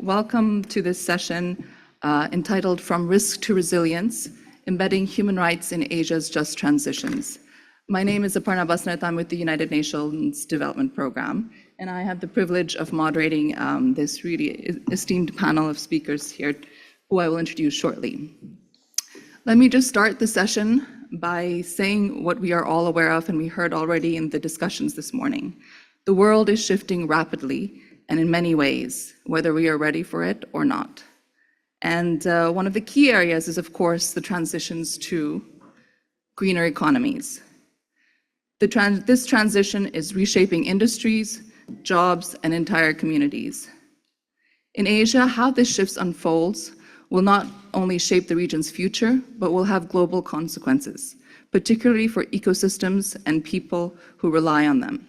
Welcome to this session entitled From Risk to Resilience, Embedding Human Rights in Asia's Just Transitions. My name is Aparna Basnet. I'm with the United Nations Development Program, and I have the privilege of moderating this really esteemed panel of speakers here, who I will introduce shortly. Let me just start the session by saying what we are all aware of and we heard already in the discussions this morning. The world is shifting rapidly and in many ways, whether we are ready for it or not. And one of the key areas is, of course, the transitions to greener economies. This transition is reshaping industries, jobs, and entire communities. In Asia, how this shift unfolds will not only shape the region's future, but will have global consequences, particularly for ecosystems and people who rely on them.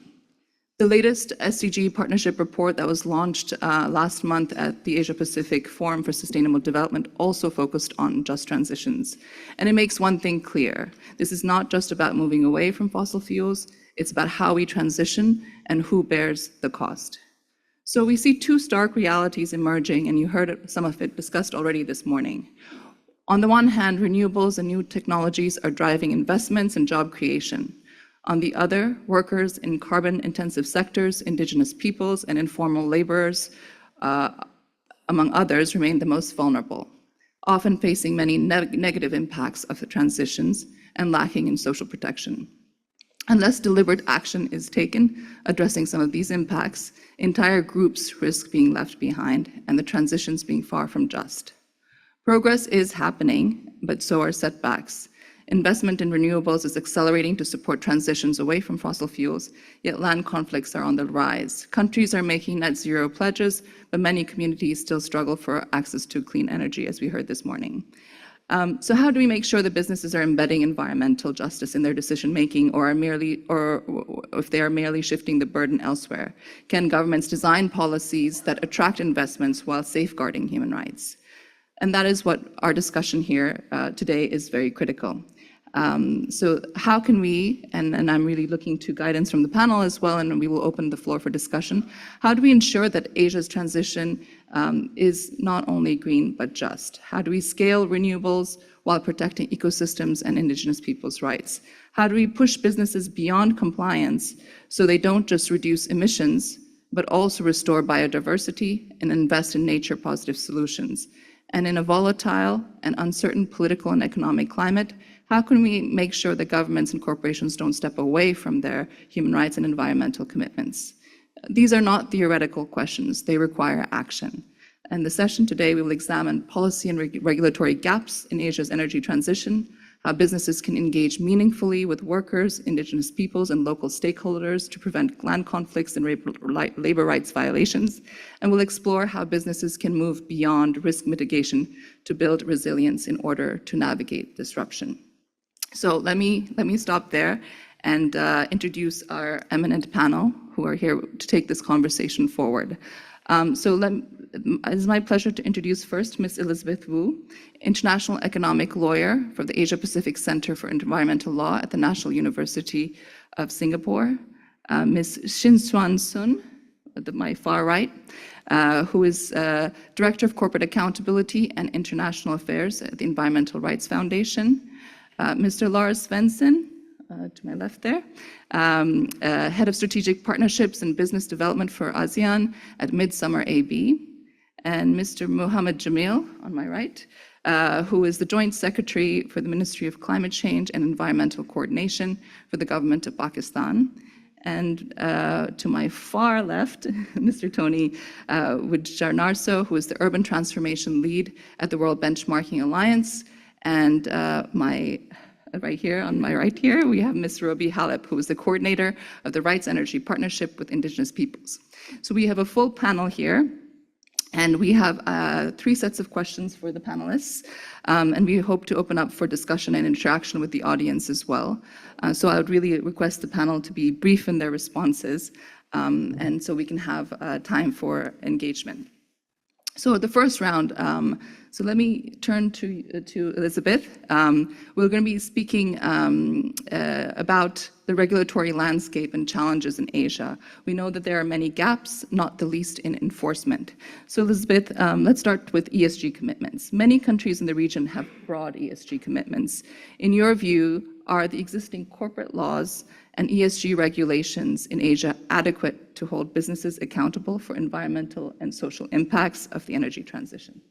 The latest SDG partnership report that was launched last month at the Asia-Pacific Forum for Sustainable Development also focused on just transitions. And it makes one thing clear. This is not just about moving away from fossil fuels, it's about how we transition and who bears the cost. So we see two stark realities emerging, and you heard some of it discussed already this morning. On the one hand, renewables and new technologies are driving investments and job creation. On the other, workers in carbon-intensive sectors, indigenous peoples, and informal laborers, among others, remain the most vulnerable, often facing many negative impacts of the transitions and lacking in social protection. Unless deliberate action is taken addressing some of these impacts, entire groups risk being left behind and the transitions being far from just. Progress is happening, but so are setbacks. Investment in renewables is accelerating to support transitions away from fossil fuels, yet land conflicts are on the rise. Countries are making net zero pledges, but many communities still struggle for access to clean energy, as we heard this morning. So how do we make sure that businesses are embedding environmental justice in their decision-making, or if they are merely shifting the burden elsewhere? Can governments design policies that attract investments while safeguarding human rights? And that is what our discussion here today is very critical. So how can we, and I'm really looking to guidance from the panel as well, and we will open the floor for discussion, how do we ensure that Asia's transition is not only green but just? How do we scale renewables while protecting ecosystems and indigenous peoples' rights? How do we push businesses beyond compliance so they don't just reduce emissions, but also restore biodiversity and invest in nature-positive solutions? And in a volatile and uncertain political and economic climate, how can we make sure that governments and corporations don't step away from their human rights and environmental commitments? These are not theoretical questions, they require action. In the session today, we will examine policy and regulatory gaps in Asia's energy transition, how businesses can engage meaningfully with workers, indigenous peoples, and local stakeholders to prevent land conflicts and labor rights violations, and we'll explore how businesses can move beyond risk mitigation to build resilience in order to navigate disruption. So let me stop there and introduce our eminent panel who are here to take this conversation forward. It is my pleasure to introduce first Ms. Elizabeth Wu, International Economic Lawyer for the Asia-Pacific Center for Environmental Law at the National University of Singapore, Ms. Shin Swan Sun, at my far right, who is Director of Corporate Accountability and International Affairs at the Environmental Rights Foundation, Mr. Lars Svensson, to my left there, Head of Strategic Partnerships and Business Development for ASEAN at Midsummer AB, and Mr. Mohammed Jamil, on my right, who is the Joint Secretary for the Ministry of Climate Change and Environmental Coordination for the Government of Pakistan. And to my far left, Mr. Tony Wijarnarso, who is the Urban Transformation Lead at the World Benchmarking Alliance, and right here, on my right here, we have Ms. Robi Halep, who is the coordinator of the Rights Energy Partnership with Indigenous Peoples. So we have a full panel here, and we have 3 sets of questions for the panelists, and we hope to open up for discussion and interaction with the audience as well. So I would really request the panel to be brief in their responses, and so we can have time for engagement. So the first round, so let me turn to Elizabeth. We're going to be speaking about the regulatory landscape and challenges in Asia. We know that there are many gaps, not the least in enforcement. So Elizabeth, let's start with ESG commitments. Many countries in the region have broad ESG commitments. In your view, are the existing corporate laws and ESG regulations in Asia adequate to hold businesses accountable for environmental and social impacts of the energy transition?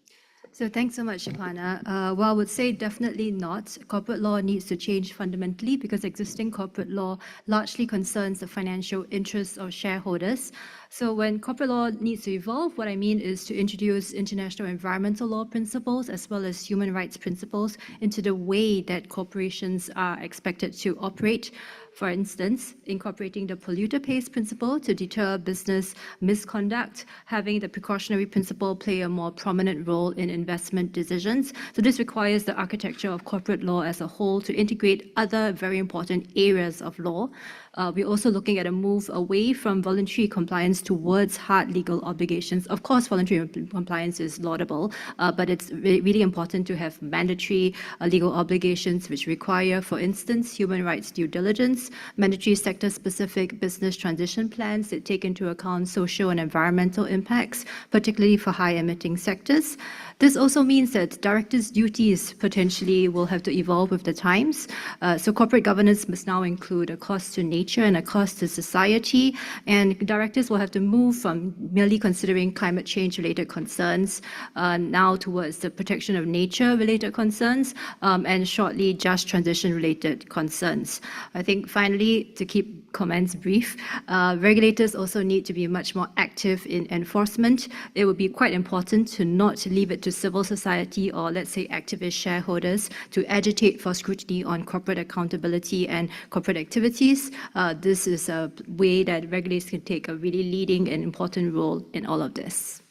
So thanks so much, Aparna. Well, I would say definitely not. Corporate law needs to change fundamentally because existing corporate law largely concerns the financial interests of shareholders. So when corporate law needs to evolve, what I mean is to introduce international environmental law principles as well as human rights principles into the way that corporations are expected to operate. For instance, incorporating the polluter pays principle to deter business misconduct, having the precautionary principle play a more prominent role in investment decisions. So this requires the architecture of corporate law as a whole to integrate other very important areas of law. We're also looking at a move away from voluntary compliance towards hard legal obligations. Of course, voluntary compliance is laudable, but it's really important to have mandatory legal obligations which require, for instance, human rights due diligence, mandatory sector-specific business transition plans that take into account social and environmental impacts, particularly for high-emitting sectors. This also means that directors' duties potentially will have to evolve with the times. So corporate governance must now include a cost to nature and a cost to society, and directors will have to move from merely considering climate change-related concerns now towards the protection of nature-related concerns and shortly just transition-related concerns. I think finally, to keep comments brief, regulators also need to be much more active in enforcement. It would be quite important to not leave it to civil society or, let's say, activist shareholders to agitate for scrutiny on corporate accountability and corporate activities. This is a way that regulators can take a really leading and important role in all of this.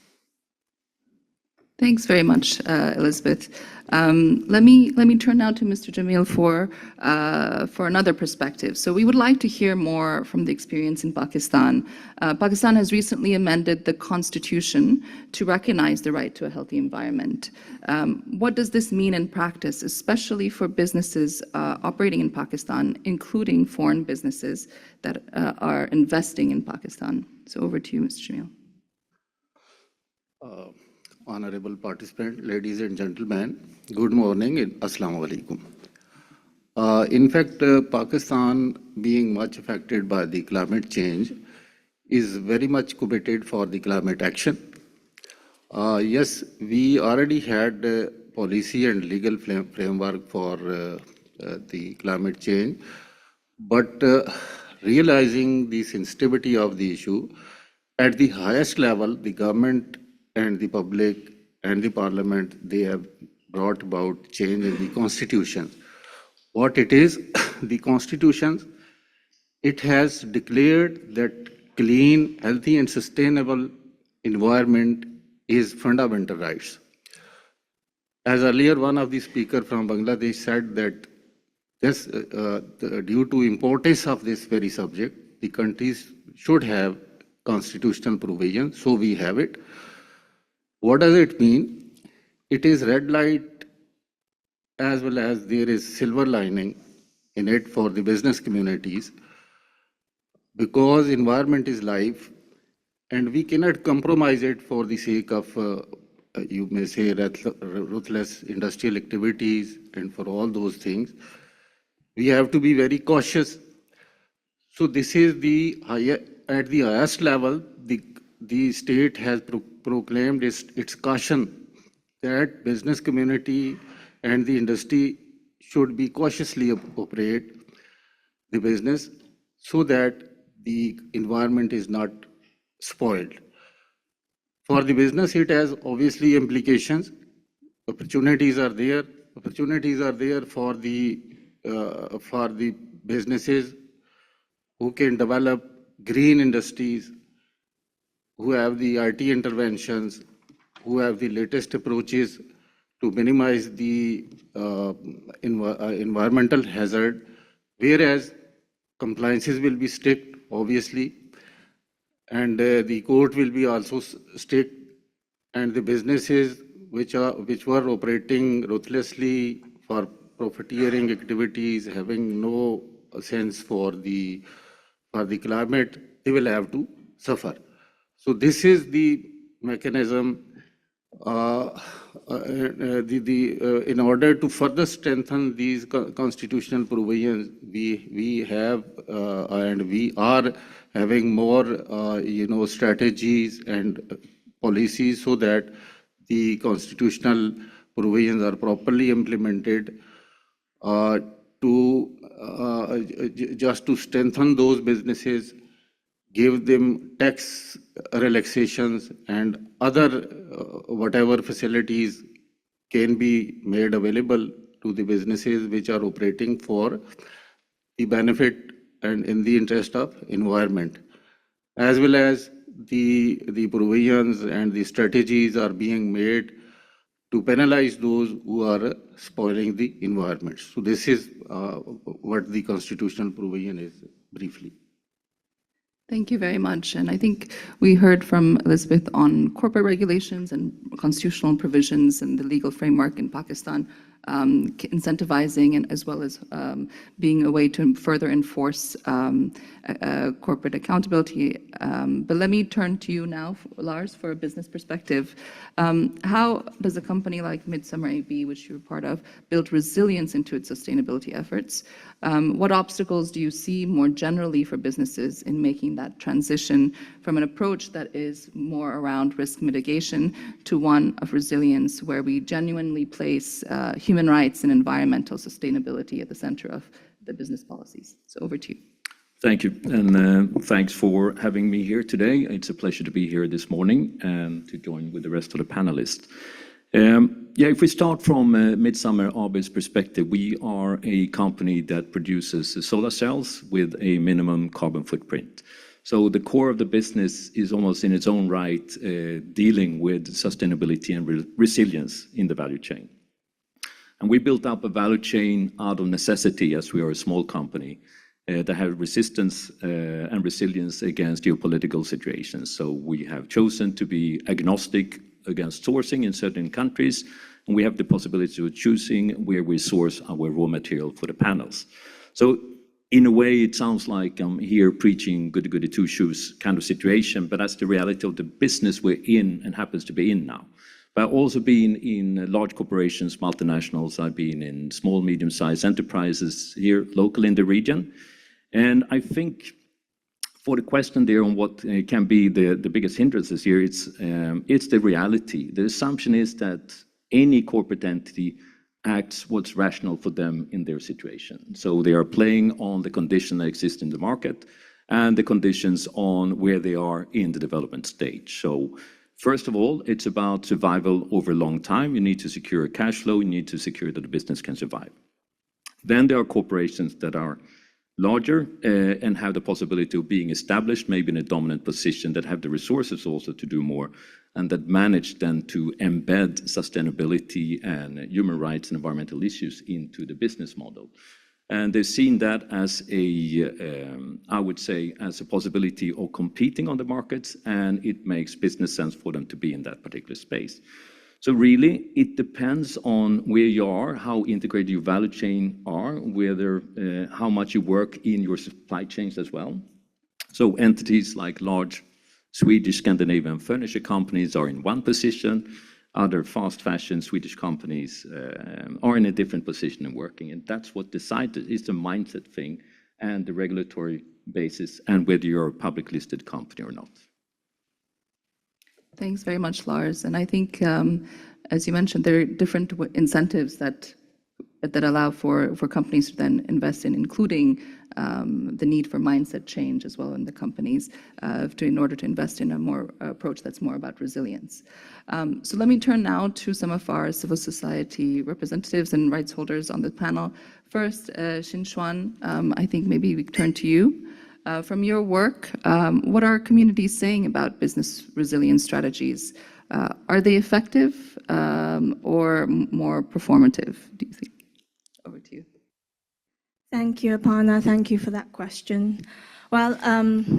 Thanks very much, Elizabeth. Let me turn now to Mr. Jamil for another perspective. So we would like to hear more from the experience in Pakistan. Pakistan has recently amended the constitution to recognize the right to a healthy environment. What does this mean in practice, especially for businesses operating in Pakistan, including foreign businesses that are investing in Pakistan? So over to you, Mr. Jamil. Honorable participant, ladies and gentlemen, good morning and Assalamu alaikum. In fact, Pakistan, being much affected by the climate change, is very much committed for the climate action. Yes, we already had policy and legal framework for the climate change, but realizing the sensitivity of the issue, at the highest level, the government and the public and the parliament, they have brought about change in the constitution. What it is, the constitution, it has declared that clean, healthy and sustainable environment is fundamental rights. As earlier one of the speakers from Bangladesh said that this, due to importance of this very subject, the countries should have constitutional provision, so we have it. What does it mean? It is red light as well as there is silver lining in it for the business communities, because environment is life and we cannot compromise it for the sake of, you may say, ruthless industrial activities and for all those things. We have to be very cautious. So this is at the highest level, the state has proclaimed its caution that business community and the industry should be cautiously operate the business so that the environment is not spoiled. For the business, it has obviously implications. Opportunities are there. Opportunities are there for the businesses who can develop green industries, who have the IT interventions, who have the latest approaches to minimize the environmental hazard, whereas compliances will be strict, obviously, and the court will be also strict. and the businesses which were operating ruthlessly for profiteering activities, having no sense for the climate, they will have to suffer. So this is the mechanism. In order to further strengthen these constitutional provisions, we have and we are having more, strategies and policies so that the constitutional provisions are properly implemented just to strengthen those businesses, give them tax relaxations and other whatever facilities can be made available to the businesses which are operating for the benefit and in the interest of environment, as well as the provisions and the strategies are being made to penalize those who are spoiling the environment. So this is what the constitutional provision is briefly. Thank you very much. And I think we heard from Elizabeth on corporate regulations and constitutional provisions and the legal framework in Pakistan, incentivizing and as well as being a way to further enforce corporate accountability. But let me turn to you now, Lars, for a business perspective. How does a company like Midsummer AB, which you're part of, build resilience into its sustainability efforts? What obstacles do you see more generally for businesses in making that transition from an approach that is more around risk mitigation to one of resilience, where we genuinely place human rights and environmental sustainability at the center of the business policies? So over to you. Thank you, and thanks for having me here today. It's a pleasure to be here this morning and to join with the rest of the panelists. If we start from Midsummer AB's perspective, we are a company that produces solar cells with a minimum carbon footprint. So the core of the business is almost in its own right dealing with sustainability and resilience in the value chain. And we built up a value chain out of necessity, as we are a small company that have resistance and resilience against geopolitical situations. So we have chosen to be agnostic against sourcing in certain countries, and we have the possibility of choosing where we source our raw material for the panels. So in a way, it sounds like I'm here preaching goody two-shoes kind of situation, but that's the reality of the business we're in and happens to be in now. But I've also been in large corporations, multinationals. I've been in small, medium-sized enterprises here locally in the region. And I think for the question there on what can be the biggest hindrances here, it's the reality. The assumption is that any corporate entity acts what's rational for them in their situation. So they are playing on the condition that exist in the market and the conditions on where they are in the development stage. So first of all, it's about survival over a long time. You need to secure cash flow. You need to secure that the business can survive. Then there are corporations that are larger and have the possibility of being established, maybe in a dominant position, that have the resources also to do more, and that manage then to embed sustainability and human rights and environmental issues into the business model. And they've seen that as I would say, as a possibility of competing on the markets, and it makes business sense for them to be in that particular space. So really, it depends on where you are, how integrated your value chain are, whether how much you work in your supply chains as well. So entities like large Swedish, Scandinavian furniture companies are in one position. Other fast fashion Swedish companies are in a different position in working. And that's what decided is the mindset thing and the regulatory basis and whether you're a public listed company or not. Thanks very much, Lars. And I think, as you mentioned, there are different incentives that allow for companies to then invest in, including the need for mindset change as well in the companies in order to invest in a more approach that's more about resilience. So let me turn now to some of our civil society representatives and rights holders on the panel. First, Xin Xuan, I think maybe we turn to you. From your work, what are communities saying about business resilience strategies? Are they effective or more performative, do you think? Over to you. Thank you, Aparna. Thank you for that question. Well,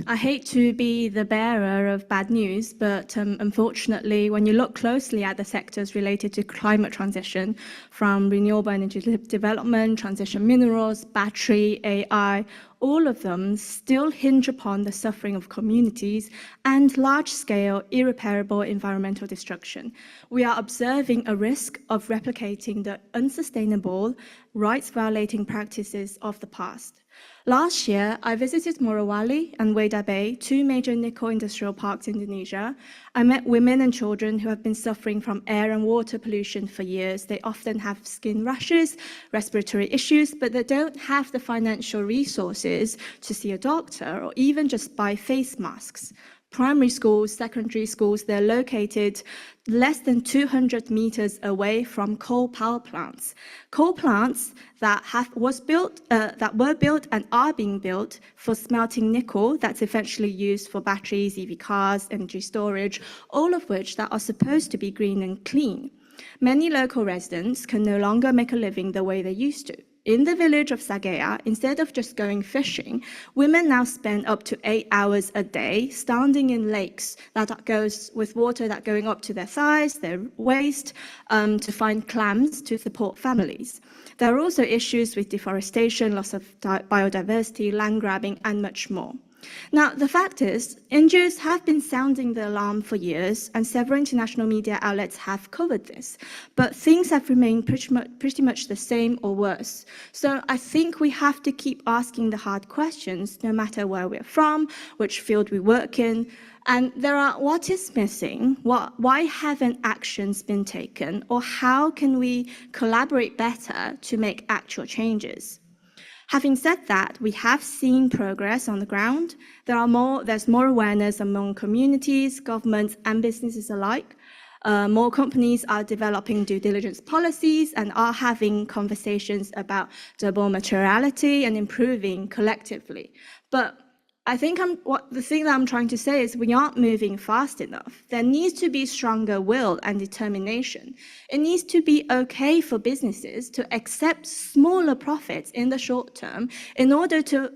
I hate to be the bearer of bad news, but unfortunately, when you look closely at the sectors related to climate transition, from renewable energy development, transition minerals, battery, AI, all of them still hinge upon the suffering of communities and large-scale, irreparable environmental destruction. We are observing a risk of replicating the unsustainable, rights-violating practices of the past. Last year, I visited Morowali and Weda Bay, two major nickel industrial parks in Indonesia. I met women and children who have been suffering from air and water pollution for years. They often have skin rashes, respiratory issues, but they don't have the financial resources to see a doctor or even just buy face masks. Primary schools, secondary schools, they're located less than 200 meters away from coal power plants. Coal plants that were built and are being built for smelting nickel that's eventually used for batteries, EV cars, energy storage, all of which that are supposed to be green and clean. Many local residents can no longer make a living the way they used to. In the village of Sagea, instead of just going fishing, women now spend up to 8 hours a day standing in lakes that goes with water that going up to their thighs, their waist, to find clams to support families. There are also issues with deforestation, loss of biodiversity, land grabbing, and much more. Now, the fact is, NGOs have been sounding the alarm for years, and several international media outlets have covered this, but things have remained pretty much the same or worse. So I think we have to keep asking the hard questions, no matter where we're from, which field we work in, and there are what is missing, why haven't actions been taken, or how can we collaborate better to make actual changes? Having said that, we have seen progress on the ground. There's more awareness among communities, governments, and businesses alike. More companies are developing due diligence policies and are having conversations about double materiality and improving collectively. But I think the thing that I'm trying to say is we aren't moving fast enough. There needs to be stronger will and determination. It needs to be okay for businesses to accept smaller profits in the short term in order to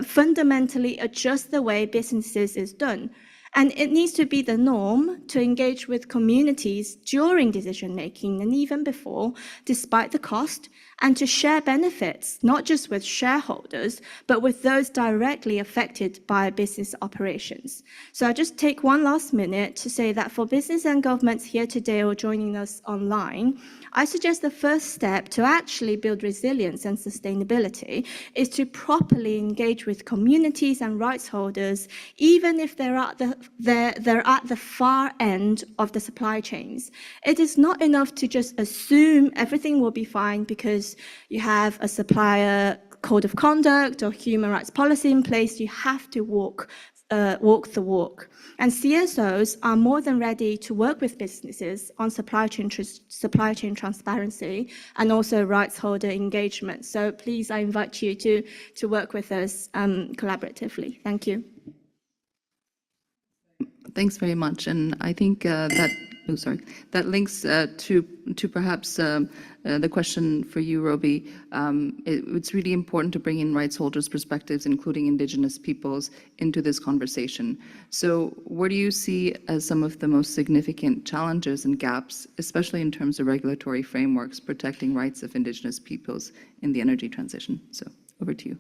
fundamentally adjust the way businesses is done. And it needs to be the norm to engage with communities during decision-making and even before, despite the cost, and to share benefits, not just with shareholders, but with those directly affected by business operations. So I just take one last minute to say that for business and governments here today or joining us online, I suggest the first step to actually build resilience and sustainability is to properly engage with communities and rights holders, even if they're at the far end of the supply chains. It is not enough to just assume everything will be fine because you have a supplier code of conduct or human rights policy in place. You have to walk the walk. And CSOs are more than ready to work with businesses on supply chain transparency and also rights holder engagement. So please, I invite you to work with us collaboratively. Thank you. Thanks very much. And I think that links to perhaps the question for you, Roby. It's really important to bring in rights holders' perspectives, including Indigenous peoples, into this conversation. So where do you see as some of the most significant challenges and gaps, especially in terms of regulatory frameworks protecting rights of Indigenous peoples in the energy transition? So over to you.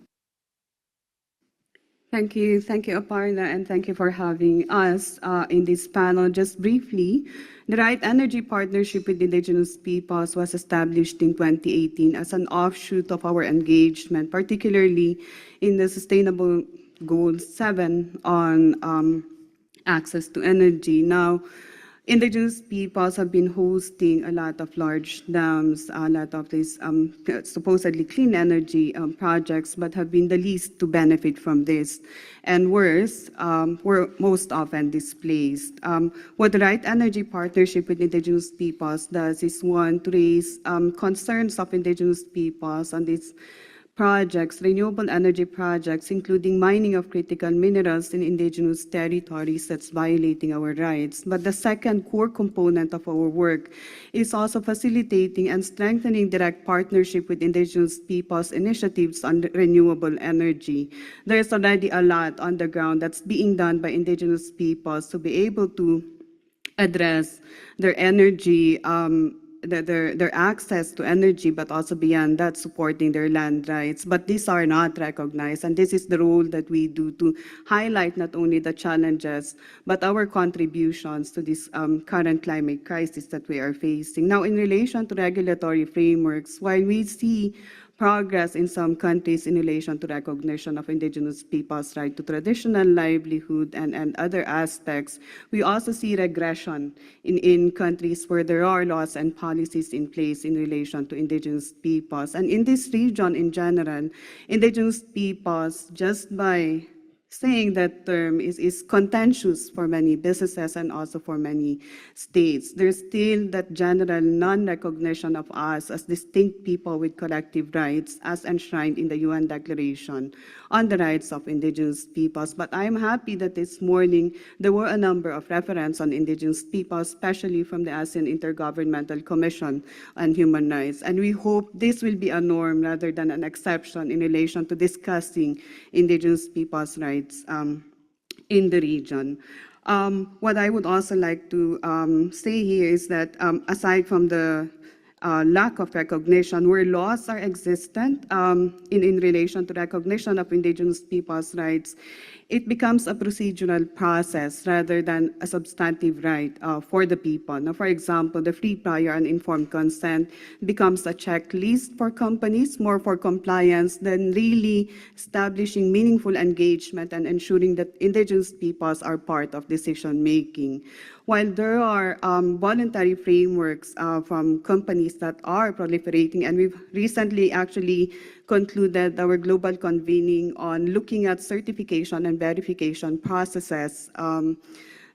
Thank you, Aparna, and thank you for having us in this panel. Just briefly, the Right Energy Partnership with Indigenous Peoples was established in 2018 as an offshoot of our engagement, particularly in the Sustainable Goal 7 on access to energy. Now, Indigenous peoples have been hosting a lot of large dams, a lot of these supposedly clean energy projects, but have been the least to benefit from this. And worse, were most often displaced. What the Right Energy Partnership with Indigenous Peoples does is, one, to raise concerns of Indigenous peoples on this projects, renewable energy projects, including mining of critical minerals in indigenous territories that's violating our rights. But the second core component of our work is also facilitating and strengthening direct partnership with indigenous peoples' initiatives on renewable energy. There's already a lot on the ground that's being done by indigenous peoples to be able to address their energy, their access to energy, but also beyond that, supporting their land rights. But these are not recognized, and this is the role that we do to highlight not only the challenges, but our contributions to this current climate crisis that we are facing. Now, in relation to regulatory frameworks, while we see progress in some countries in relation to recognition of indigenous people's right to traditional livelihood and other aspects, we also see regression in countries where there are laws and policies in place in relation to indigenous peoples. And in this region in general, indigenous peoples, just by saying that term is contentious for many businesses and also for many states. There's still that general non-recognition of us as distinct people with collective rights as enshrined in the UN Declaration on the Rights of Indigenous Peoples. But I'm happy that this morning there were a number of references on indigenous people, especially from the ASEAN Intergovernmental Commission on Human Rights. And we hope this will be a norm rather than an exception in relation to discussing indigenous people's rights in the region. What I would also like to say here is that aside from the lack of recognition, where laws are existent in relation to recognition of indigenous people's rights, it becomes a procedural process rather than a substantive right for the people. Now, for example, the free, prior, and informed consent becomes a checklist for companies, more for compliance than really establishing meaningful engagement and ensuring that indigenous peoples are part of decision-making. While there are voluntary frameworks from companies that are proliferating, and we've recently actually concluded our global convening on looking at certification and verification processes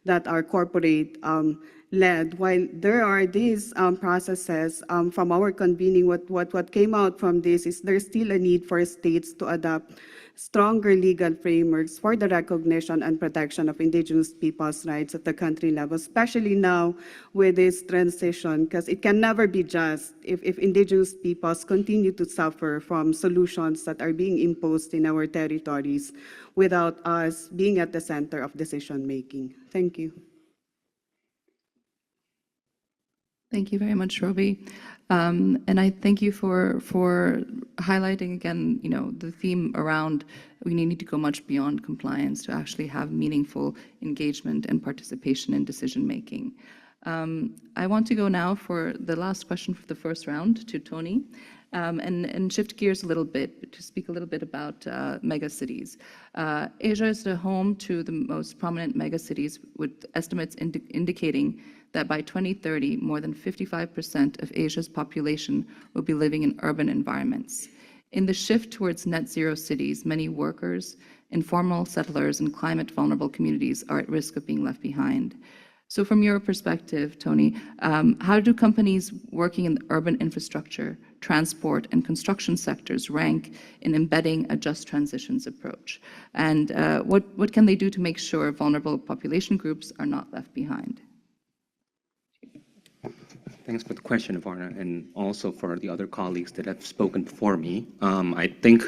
that are corporate-led. While there are these processes from our convening, what came out from this is there's still a need for states to adopt stronger legal frameworks for the recognition and protection of indigenous people's rights at the country level, especially now with this transition, because it can never be just if indigenous peoples continue to suffer from solutions that are being imposed in our territories without us being at the center of decision making. Thank you. Thank you very much, Roby. And I thank you for highlighting again, the theme around we need to go much beyond compliance to actually have meaningful engagement and participation in decision making. I want to go now for the last question for the first round to Tony, and shift gears a little bit to speak a little bit about megacities. Asia is the home to the most prominent megacities, with estimates indicating that by 2030, more than 55% of Asia's population will be living in urban environments. In the shift towards net zero cities, many workers, informal settlers, and climate-vulnerable communities are at risk of being left behind. So from your perspective, Tony, how do companies working in the urban infrastructure, transport, and construction sectors rank in embedding a just transitions approach? And what can they do to make sure vulnerable population groups are not left behind? Thanks for the question, Aparna, and also for the other colleagues that have spoken before me. I think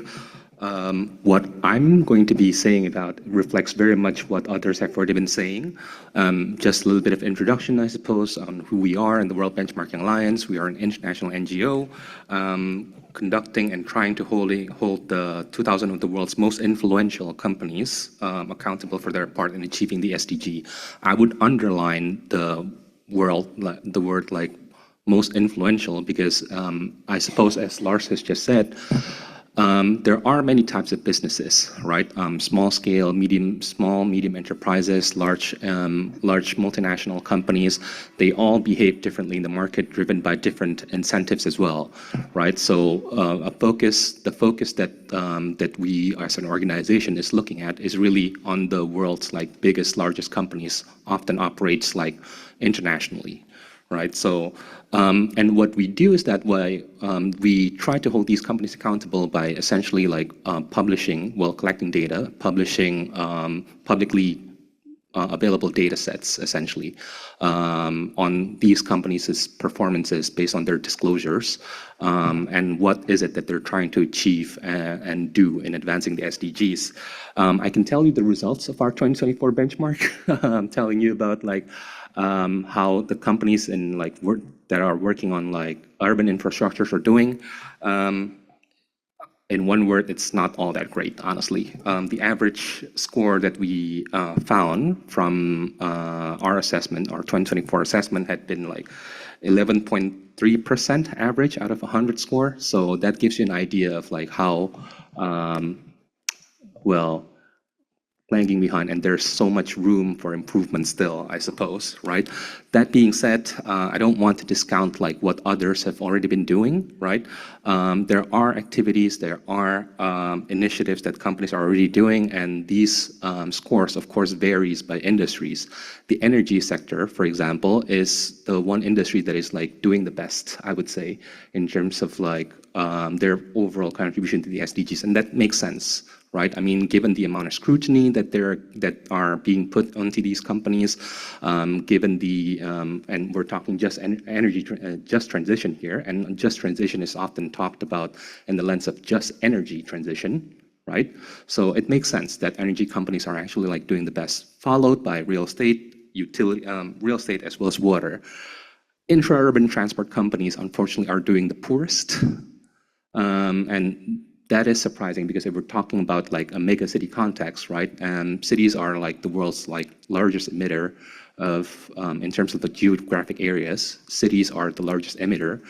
what I'm going to be saying about reflects very much what others have already been saying. Just a little bit of introduction, I suppose, on who we are in the World Benchmarking Alliance. We are an international NGO conducting and trying to hold the 2,000 of the world's most influential companies accountable for their part in achieving the SDG. I would underline the word like most influential because I suppose, as Lars has just said, there are many types of businesses, right? Small scale, small, medium enterprises, large multinational companies. They all behave differently in the market, driven by different incentives as well, right? So the focus that we as an organization is looking at is really on the world's biggest, largest companies, often operates internationally. right? So, and what we do is that we try to hold these companies accountable by essentially like publishing, well, collecting data, publishing publicly available data sets, essentially, on these companies' performances based on their disclosures, and what is it that they're trying to achieve and do in advancing the SDGs. I can tell you the results of our 2024 benchmark. I'm telling you about like how the companies in like that are working on like urban infrastructures are doing. In one word, it's not all that great, honestly. The average score that we found from our assessment, our 2024 assessment, had been like 11.3% average out of 100 score. So that gives you an idea of like how, well, lagging behind, and there's so much room for improvement still, I suppose, right? That being said, I don't want to discount like what others have already been doing, right? There are activities, there are initiatives that companies are already doing, and these scores, of course, varies by industries. The energy sector, for example, is the one industry that is like doing the best, I would say, in terms of like their overall contribution to the SDGs, and that makes sense, right? I mean, given the amount of scrutiny that are being put onto these companies, given the and we're talking just energy just transition here, and just transition is often talked about in the lens of just energy transition, right? So it makes sense that energy companies are actually like doing the best, followed by real estate, utility, real estate as well as water. Intra-urban transport companies, unfortunately, are doing the poorest, and that is surprising because if we're talking about like a mega city context, right? And cities are like the world's like largest emitter of, in terms of the geographic areas, cities are the largest emitter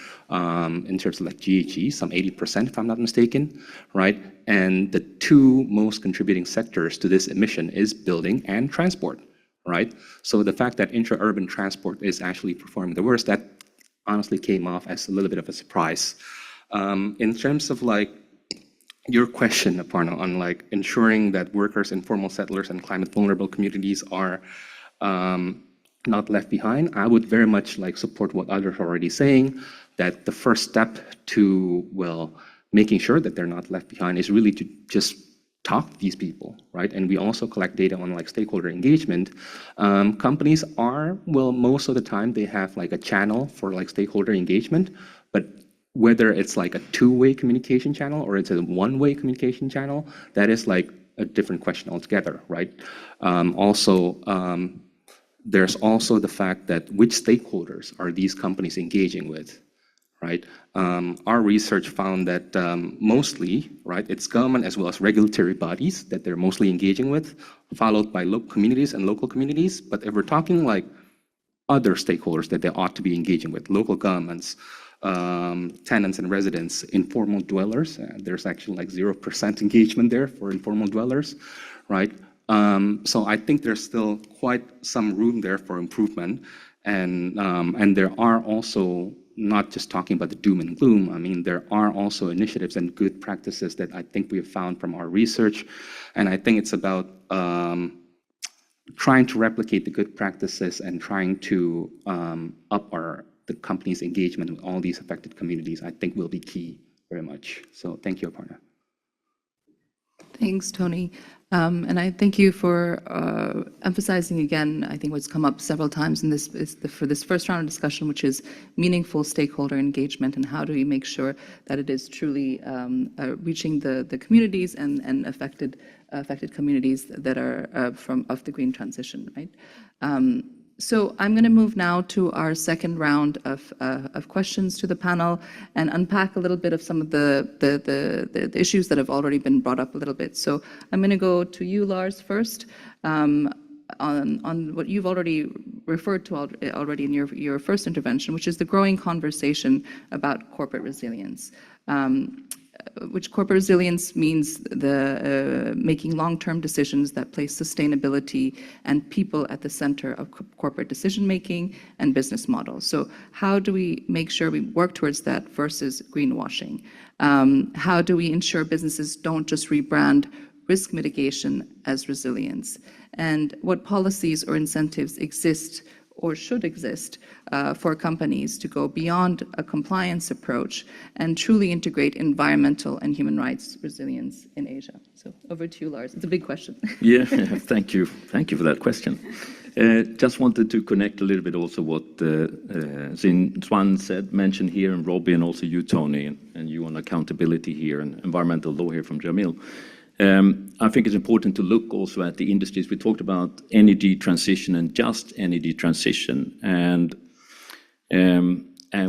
in terms of like GHG, some 80% if I'm not mistaken, right? And the two most contributing sectors to this emission is building and transport, right? So the fact that intra-urban transport is actually performing the worst, that honestly came off as a little bit of a surprise. In terms of like your question, Aparna, on like ensuring that workers, informal settlers, and climate vulnerable communities are not left behind, I would very much like support what others are already saying, that the first step to, well, making sure that they're not left behind is really to just talk to these people, right? And we also collect data on like stakeholder engagement. Companies are, well, most of the time they have like a channel for like stakeholder engagement, but whether it's like a two-way communication channel or it's a one-way communication channel, that is like a different question altogether, right? There's also the fact that which stakeholders are these companies engaging with, right? Our research found that mostly, right, it's government as well as regulatory bodies that they're mostly engaging with, followed by local communities and local communities. But if we're talking like other stakeholders that they ought to be engaging with, local governments, tenants and residents, informal dwellers. There's actually like 0% engagement there for informal dwellers, right? So I think there's still quite some room there for improvement. And there are also, not just talking about the doom and gloom, I mean, there are also initiatives and good practices that I think we have found from our research. And I think it's about trying to replicate the good practices and trying to up the company's engagement with all these affected communities, I think will be key very much. So thank you, Aparna. Thanks, Tony. And I thank you for emphasizing again, I think what's come up several times in this for this first round of discussion, which is meaningful stakeholder engagement and how do we make sure that it is truly reaching the communities and affected communities that are of the green transition, right? So I'm going to move now to our second round of questions to the panel and unpack a little bit of some of the issues that have already been brought up a little bit. So I'm going to go to you, Lars, first, on what you've already referred to already in your first intervention, which is the growing conversation about corporate resilience. Which corporate resilience means the making long-term decisions that place sustainability and people at the center of corporate decision-making and business models. So how do we make sure we work towards that versus greenwashing? How do we ensure businesses don't just rebrand risk mitigation as resilience? And what policies or incentives exist or should exist for companies to go beyond a compliance approach and truly integrate environmental and human rights resilience in Asia? So over to you, Lars. It's a big question. Yeah, thank you. Thank you for that question. Just wanted to connect a little bit also what Swan mentioned here, and Robbie, and also you, Tony, and you on accountability here and environmental law here from Jamil. I think it's important to look also at the industries. We talked about energy transition and just energy transition, and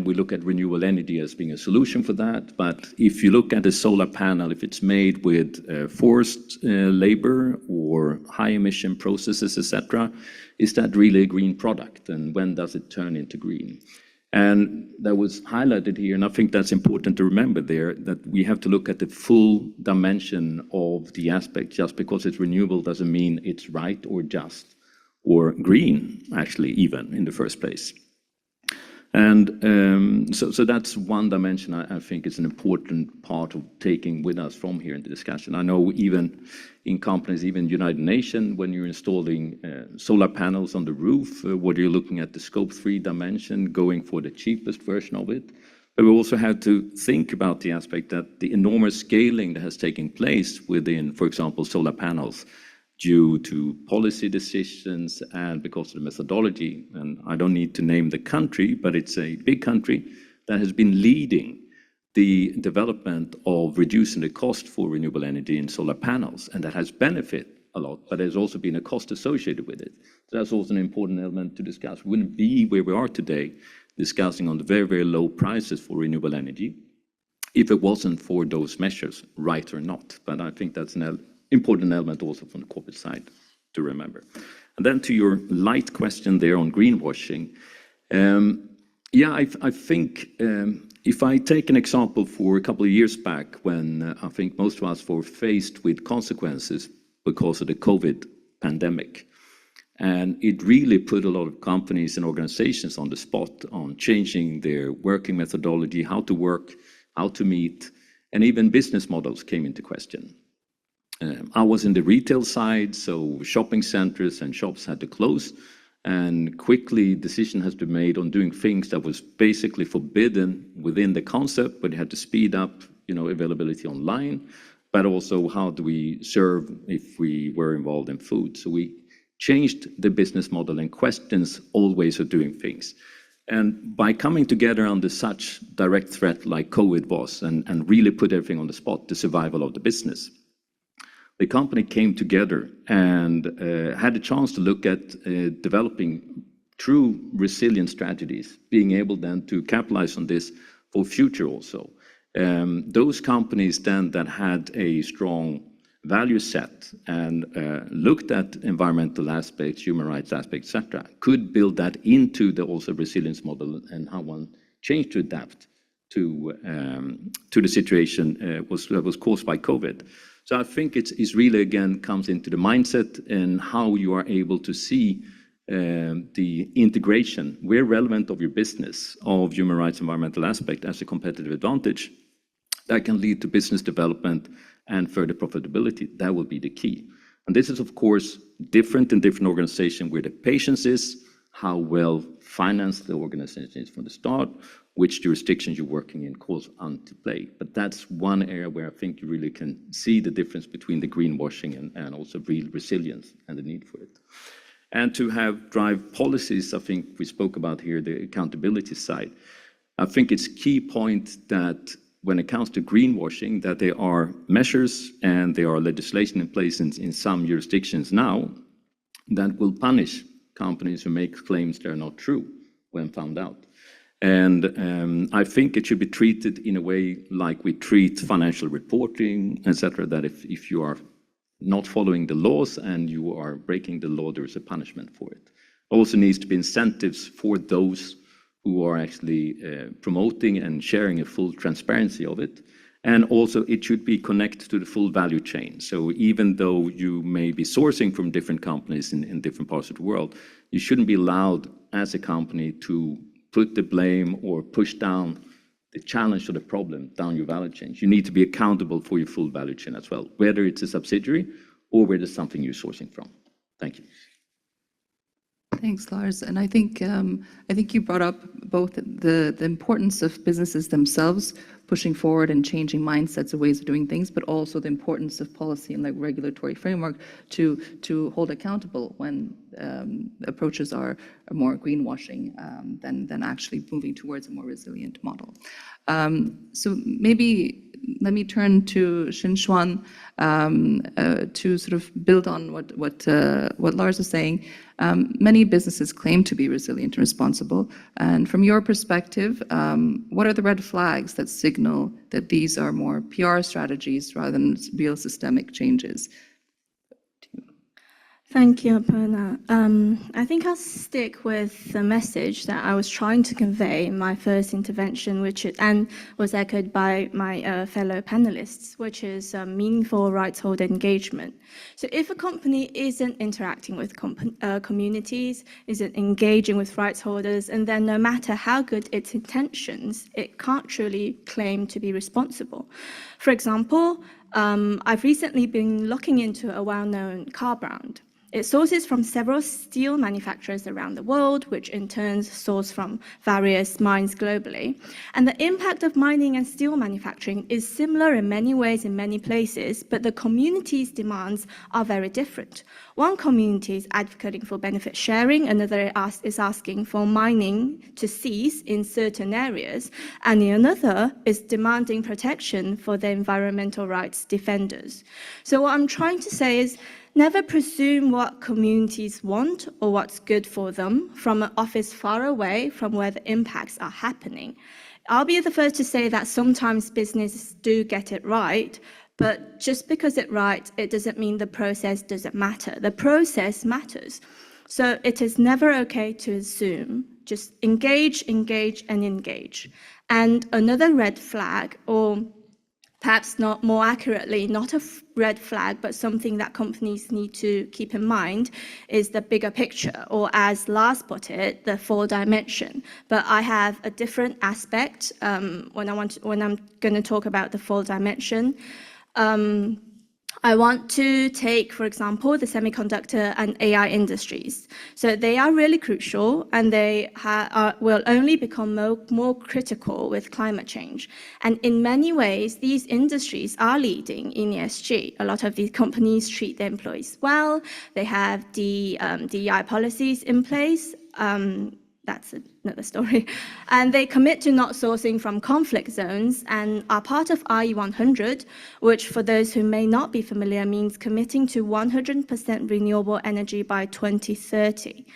we look at renewable energy as being a solution for that. But if you look at a solar panel, if it's made with forced labor or high emission processes, etc., is that really a green product? And when does it turn into green? And that was highlighted here, and I think that's important to remember there, that we have to look at the full dimension of the aspect. Just because it's renewable doesn't mean it's right or just or green, actually, even in the first place. And so that's one dimension I think is an important part of taking with us from here in the discussion. I know even in companies, even United Nations, when you're installing solar panels on the roof, what you're looking at the scope 3 dimension, going for the cheapest version of it. But we also have to think about the aspect that the enormous scaling that has taken place within, for example, solar panels, due to policy decisions and because of the methodology. And I don't need to name the country, but it's a big country that has been leading the development of reducing the cost for renewable energy in solar panels, and that has benefited a lot, but there's also been a cost associated with it. So that's also an important element to discuss. We wouldn't be where we are today discussing on the very, very low prices for renewable energy if it wasn't for those measures, right or not. But I think that's an important element also from the corporate side to remember. And then to your light question there on greenwashing, I think if I take an example for a couple of years back when I think most of us were faced with consequences because of the COVID pandemic, and it really put a lot of companies and organizations on the spot on changing their working methodology, how to work, how to meet, and even business models came into question. I was in the retail side, so shopping centers and shops had to close, and quickly decision has been made on doing things that was basically forbidden within the concept, but it had to speed up, availability online, but also how do we serve if we were involved in food. So we changed the business model and questions all ways of doing things. And by coming together under such direct threat like COVID was, and really put everything on the spot, the survival of the business, the company came together and had a chance to look at developing true resilient strategies, being able then to capitalize on this for future also. Those companies then that had a strong value set and looked at environmental aspects, human rights aspects, etc., could build that into the also resilience model and how one changed to adapt to the situation that was caused by COVID. So I think it's really, again, comes into the mindset and how you are able to see the integration, where relevant of your business, of human rights, environmental aspect as a competitive advantage that can lead to business development and further profitability. That will be the key. And this is, of course, different in different organizations where the patience is, how well financed the organization is from the start, which jurisdictions you're working in calls on to play. But that's one area where I think you really can see the difference between the greenwashing and also real resilience and the need for it. And to drive policies, I think we spoke about here, the accountability side. I think it's key point that when it comes to greenwashing, that there are measures and there are legislation in place in some jurisdictions now that will punish companies who make claims that are not true when found out. And I think it should be treated in a way like we treat financial reporting, etc., that if you are not following the laws and you are breaking the law, there is a punishment for it. Also needs to be incentives for those who are actually promoting and sharing a full transparency of it. And also it should be connected to the full value chain. So even though you may be sourcing from different companies in different parts of the world, you shouldn't be allowed as a company to put the blame or push down the challenge or the problem down your value chain. You need to be accountable for your full value chain as well, whether it's a subsidiary or whether it's something you're sourcing from. Thank you. Thanks, Lars. And I think you brought up both the importance of businesses themselves pushing forward and changing mindsets and ways of doing things, but also the importance of policy and like regulatory framework to hold accountable when approaches are more greenwashing than actually moving towards a more resilient model. So maybe let me turn to Xinshuan to sort of build on what Lars is saying. Many businesses claim to be resilient and responsible. And from your perspective, what are the red flags that signal that these are more PR strategies rather than real systemic changes? Thank you, Aparna. I think I'll stick with the message that I was trying to convey in my first intervention, and was echoed by my fellow panelists, which is meaningful rights holder engagement. So if a company isn't interacting with communities, isn't engaging with rights holders, and then no matter how good its intentions, it can't truly claim to be responsible. For example, I've recently been looking into a well-known car brand. It sources from several steel manufacturers around the world, which in turn source from various mines globally. And the impact of mining and steel manufacturing is similar in many ways in many places, but the community's demands are very different. One community is advocating for benefit sharing, another is asking for mining to cease in certain areas, and the another is demanding protection for the environmental rights defenders. So what I'm trying to say is, never presume what communities want or what's good for them from an office far away from where the impacts are happening. I'll be the first to say that sometimes businesses do get it right, but just because it's right, it doesn't mean the process doesn't matter. The process matters. So it is never okay to assume, just engage, engage, and engage. And another red flag, or perhaps not more accurately, not a red flag, but something that companies need to keep in mind is the bigger picture, or as Lars put it, the full dimension. But I have a different aspect when I'm going to talk about the full dimension. I want to take, for example, the semiconductor and AI industries. So they are really crucial, and they will only become more critical with climate change. And in many ways, these industries are leading in ESG. A lot of these companies treat their employees well. They have DEI policies in place. That's another story. And they commit to not sourcing from conflict zones and are part of RE100, which for those who may not be familiar means committing to 100% renewable energy by 2030.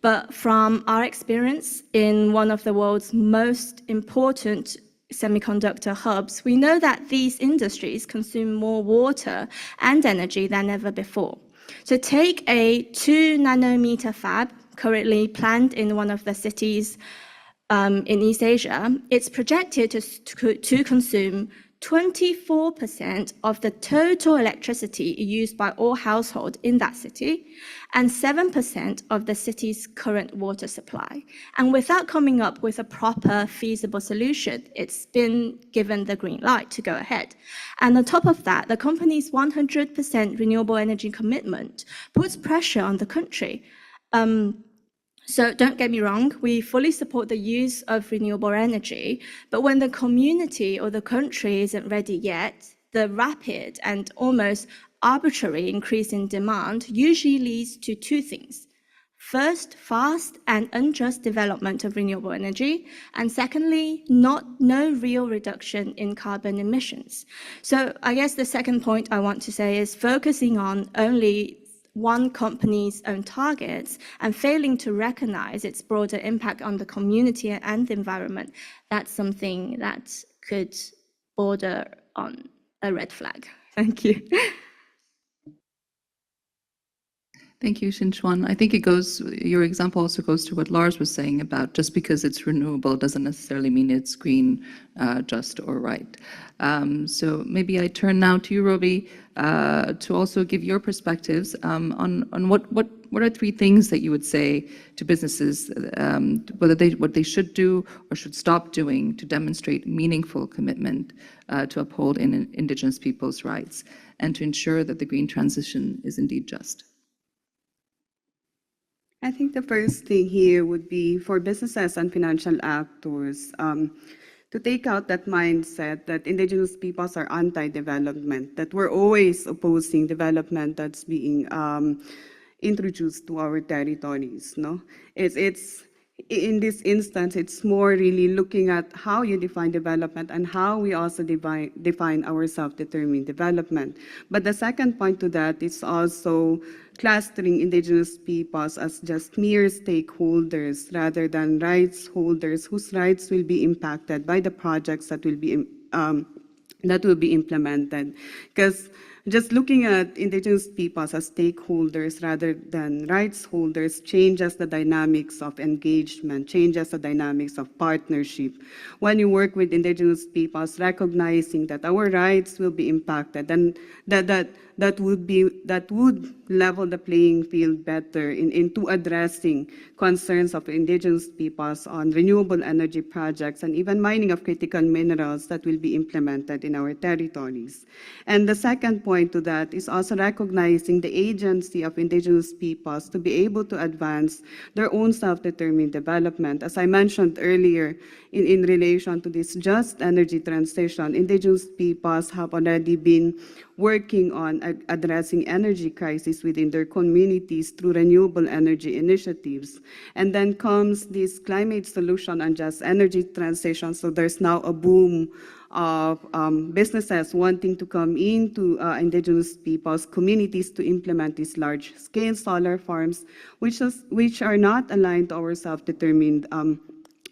But from our experience in one of the world's most important semiconductor hubs, we know that these industries consume more water and energy than ever before. So take a 2 nanometer fab currently planned in one of the cities in East Asia. It's projected to consume 24% of the total electricity used by all households in that city, and 7% of the city's current water supply. And without coming up with a proper feasible solution, it's been given the green light to go ahead. And on top of that, the company's 100% renewable energy commitment puts pressure on the country. So don't get me wrong, we fully support the use of renewable energy, but when the community or the country isn't ready yet, the rapid and almost arbitrary increase in demand usually leads to two things. First, fast and unjust development of renewable energy, and secondly, no real reduction in carbon emissions. So I guess the second point I want to say is focusing on only one company's own targets and failing to recognize its broader impact on the community and the environment, that's something that could border on a red flag. Thank you. Thank you, Xinshuan. I think your example also goes to what Lars was saying about just because it's renewable doesn't necessarily mean it's green, just, or right. So maybe I turn now to you, Robi, to also give your perspectives on what are three things that you would say to businesses, what they should do or should stop doing to demonstrate meaningful commitment to uphold Indigenous peoples' rights and to ensure that the green transition is indeed just. I think the first thing here would be for businesses and financial actors to take out that mindset that indigenous peoples are anti-development, that we're always opposing development that's being introduced to our territories. No, it's in this instance, it's more really looking at how you define development and how we also define our self-determined development. But the second point to that is also clustering indigenous peoples as just mere stakeholders rather than rights holders whose rights will be impacted by the projects that will be implemented. Because just looking at indigenous peoples as stakeholders rather than rights holders changes the dynamics of engagement, changes the dynamics of partnership. When you work with indigenous peoples, recognizing that our rights will be impacted, and that would level the playing field better into addressing concerns of indigenous peoples on renewable energy projects and even mining of critical minerals that will be implemented in our territories. And the second point to that is also recognizing the agency of indigenous peoples to be able to advance their own self-determined development. As I mentioned earlier, in relation to this just energy transition, indigenous peoples have already been working on addressing energy crisis within their communities through renewable energy initiatives. And then comes this climate solution and just energy transition. So there's now a boom of businesses wanting to come into indigenous peoples' communities to implement these large-scale solar farms, which are not aligned to our self-determined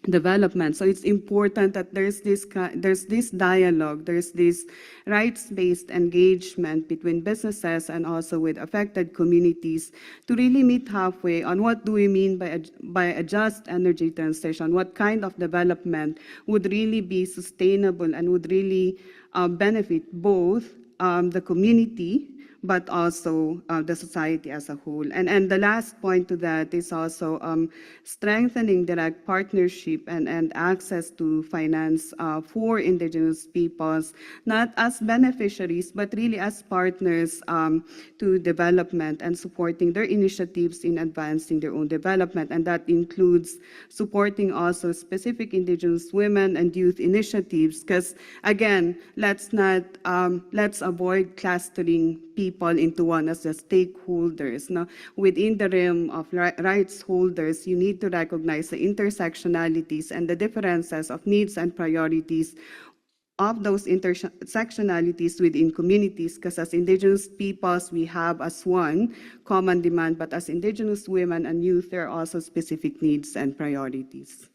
development. So it's important that there's this dialogue, there's this rights-based engagement between businesses and also with affected communities to really meet halfway on what do we mean by a just energy transition, what kind of development would really be sustainable and would really benefit both the community but also the society as a whole. And the last point to that is also strengthening direct partnership and access to finance for indigenous peoples, not as beneficiaries, but really as partners to development and supporting their initiatives in advancing their own development. And that includes supporting also specific indigenous women and youth initiatives, because again, let's avoid clustering people into one as the stakeholders. Now, within the realm of rights holders, you need to recognize the intersectionalities and the differences of needs and priorities of those intersectionalities within communities, because as indigenous peoples, we have as one common demand, but as indigenous women and youth, there are also specific needs and priorities.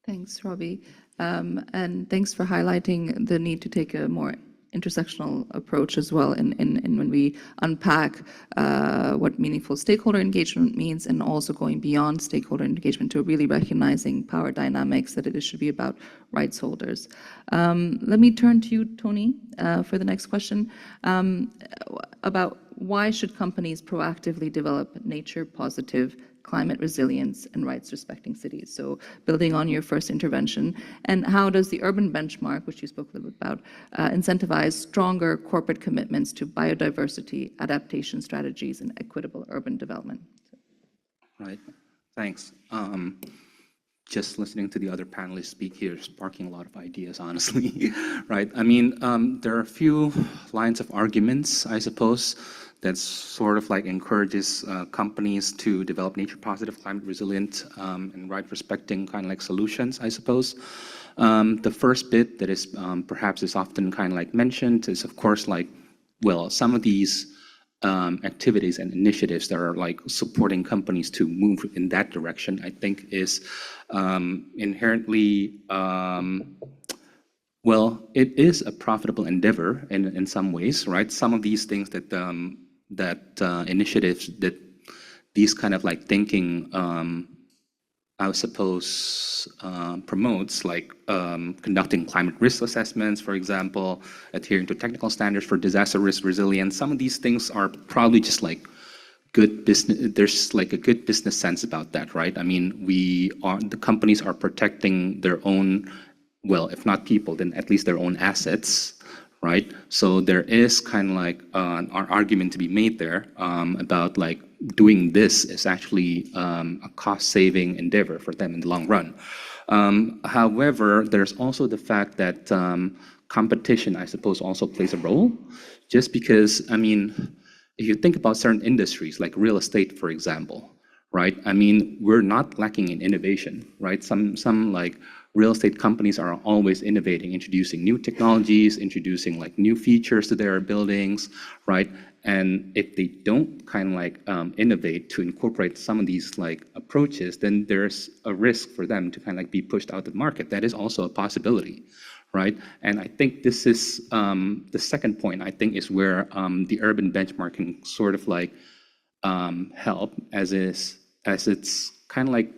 Thanks, Robbie. And thanks for highlighting the need to take a more intersectional approach as well in when we unpack what meaningful stakeholder engagement means, and also going beyond stakeholder engagement to really recognizing power dynamics, that it should be about rights holders. Let me turn to you, Tony, for the next question about why should companies proactively develop nature-positive, climate resilience, and rights-respecting cities. So building on your first intervention, and how does the urban benchmark, which you spoke a little bit about, incentivize stronger corporate commitments to biodiversity, adaptation strategies, and equitable urban development? Right, thanks. Just listening to the other panelists speak here is sparking a lot of ideas, honestly, right? I mean, there are a few lines of arguments, I suppose, that sort of like encourages companies to develop nature-positive, climate-resilient, and right-respecting kind of like solutions, I suppose. The first bit that is perhaps is often kind of like mentioned is, of course, like, well, some of these activities and initiatives that are like supporting companies to move in that direction, I think is inherently, well, it is a profitable endeavor in some ways, right? Some of these things that initiatives that these kind of like thinking, I suppose, promotes, like conducting climate risk assessments, for example, adhering to technical standards for disaster risk resilience. Some of these things are probably just like good business. There's like a good business sense about that, right? I mean, the companies are protecting their own, well, if not people, then at least their own assets, right? So there is kind of like an argument to be made there about like doing this is actually a cost-saving endeavor for them in the long run. However, there's also the fact that competition, I suppose, also plays a role, just because, I mean, if you think about certain industries like real estate, for example, right? I mean, we're not lacking in innovation, right? Some like real estate companies are always innovating, introducing new technologies, introducing like new features to their buildings, right? And if they don't kind of like innovate to incorporate some of these like approaches, then there's a risk for them to kind of like be pushed out of the market. That is also a possibility, right? And I think this is the second point, I think, is where the urban benchmarking sort of like help as it's kind of like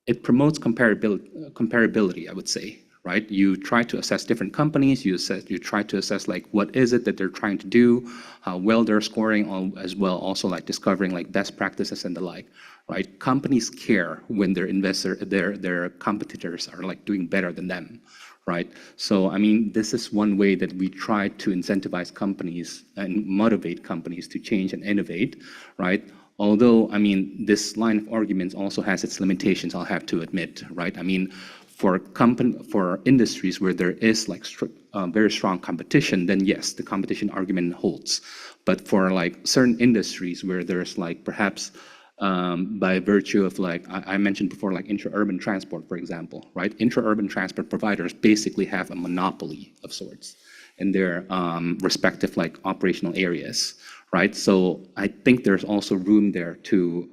it promotes comparability, I would say, right? You try to assess different companies, you try to assess like what is it that they're trying to do, how well they're scoring, as well also like discovering like best practices and the like, right? Companies care when their competitors are like doing better than them, right? So I mean, this is one way that we try to incentivize companies and motivate companies to change and innovate, right? Although, I mean, this line of arguments also has its limitations, I'll have to admit, right? I mean, for industries where there is like very strong competition, then yes, the competition argument holds. But for like certain industries where there's like perhaps by virtue of like, I mentioned before, like intra-urban transport, for example, right? Intra-urban transport providers basically have a monopoly of sorts in their respective like operational areas, right? So I think there's also room there to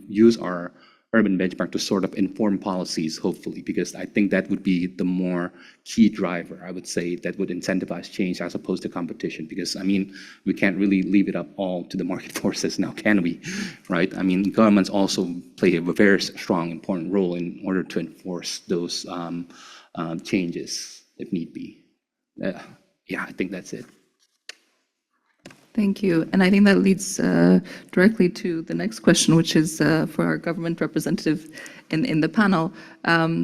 use our urban benchmark to sort of inform policies, hopefully, because I think that would be the more key driver, I would say, that would incentivize change as opposed to competition. Because, I mean, we can't really leave it up all to the market forces now, can we? Right? I mean, governments also play a very strong, important role in order to enforce those changes, if need be. Yeah, I think that's it. Thank you. And I think that leads directly to the next question, which is for our government representative in the panel.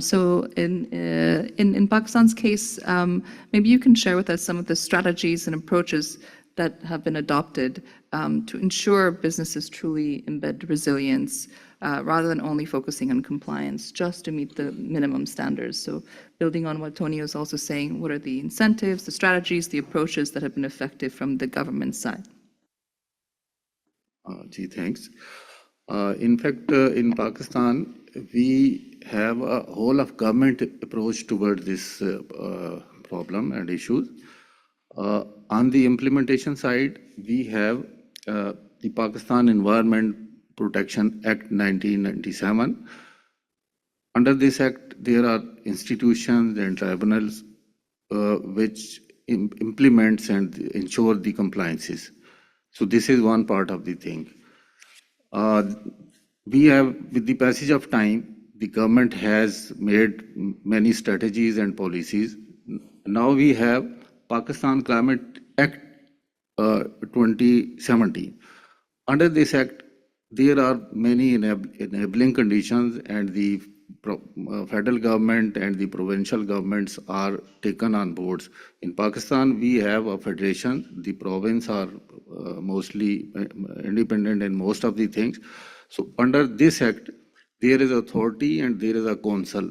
So in Pakistan's case, maybe you can share with us some of the strategies and approaches that have been adopted to ensure businesses truly embed resilience rather than only focusing on compliance, just to meet the minimum standards. So building on what Tony was also saying, what are the incentives, the strategies, the approaches that have been effective from the government side? Gee, thanks. In fact, in Pakistan, we have a whole of government approach toward this problem and issues. On the implementation side, we have the Pakistan Environment Protection Act 1997. Under this act, there are institutions and tribunals which implements and ensure the compliances. So this is one part of the thing. We have, with the passage of time, the government has made many strategies and policies. Now we have Pakistan Climate Act 2017. Under this act, there are many enabling conditions, and the federal government and the provincial governments are taken on boards. In Pakistan, we have a federation. The province are mostly independent in most of the things. So under this act, there is authority and there is a council.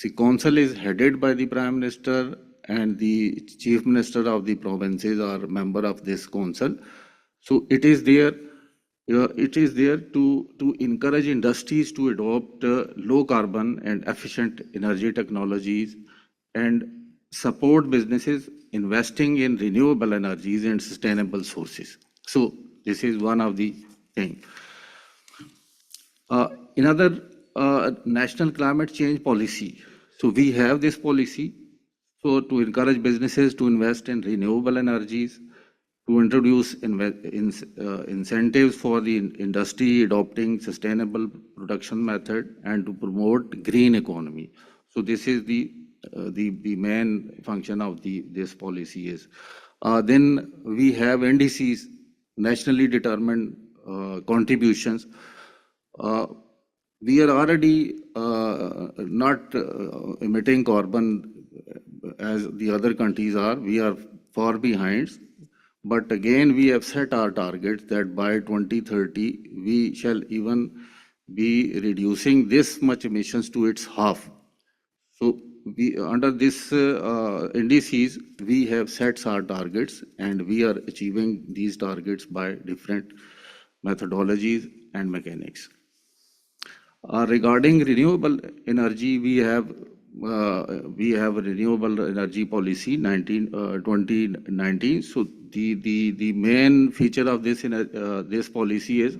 The council is headed by the Prime Minister, and the Chief Minister of the provinces are a member of this council. So it is there. It is there to encourage industries to adopt low carbon and efficient energy technologies and support businesses investing in renewable energies and sustainable sources. So this is one of the things. Another national climate change policy. So we have this policy to encourage businesses to invest in renewable energies, to introduce incentives for the industry adopting sustainable production method, and to promote green economy. So this is the main function of this policy is. Then we have NDCs, nationally determined contributions. We are already not emitting carbon as the other countries are. We are far behind. But again, we have set our targets that by 2030, we shall even be reducing this much emissions to its half. So we, under this indices, we have set our targets and we are achieving these targets by different methodologies and mechanics. Regarding renewable energy, we have a renewable energy policy 2019. So the main feature of this this policy is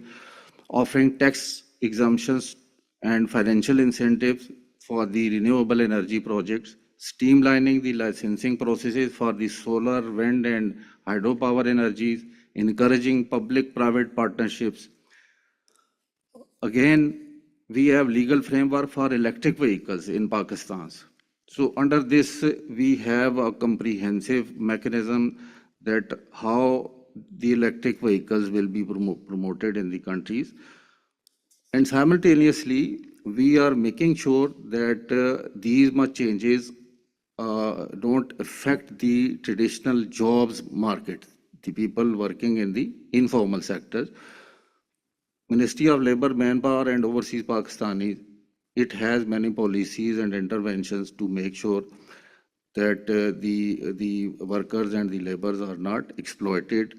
offering tax exemptions and financial incentives for the renewable energy projects, streamlining the licensing processes for the solar, wind, and hydropower energies, encouraging public-private partnerships. Again, we have legal framework for electric vehicles in Pakistan. So under this, we have a comprehensive mechanism that how the electric vehicles will be promoted in the countries. And simultaneously, we are making sure that these much changes don't affect the traditional jobs market, the people working in the informal sector. Ministry of Labour, Manpower and Overseas Pakistani, it has many policies and interventions to make sure that the workers and the laborers are not exploited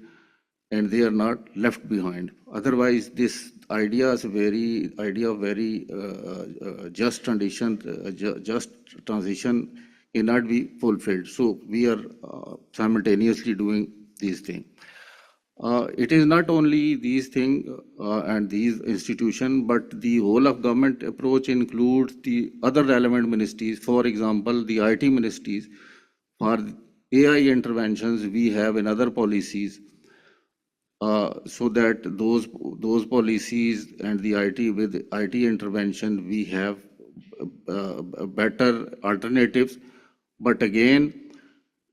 and they are not left behind. Otherwise, this idea of very just transition cannot be fulfilled. So we are simultaneously doing these things. It is not only these things and these institutions, but the whole of government approach includes the other relevant ministries. For example, the IT ministries. For AI interventions, we have in other policies so that those policies and the IT with IT intervention, we have better alternatives. But again,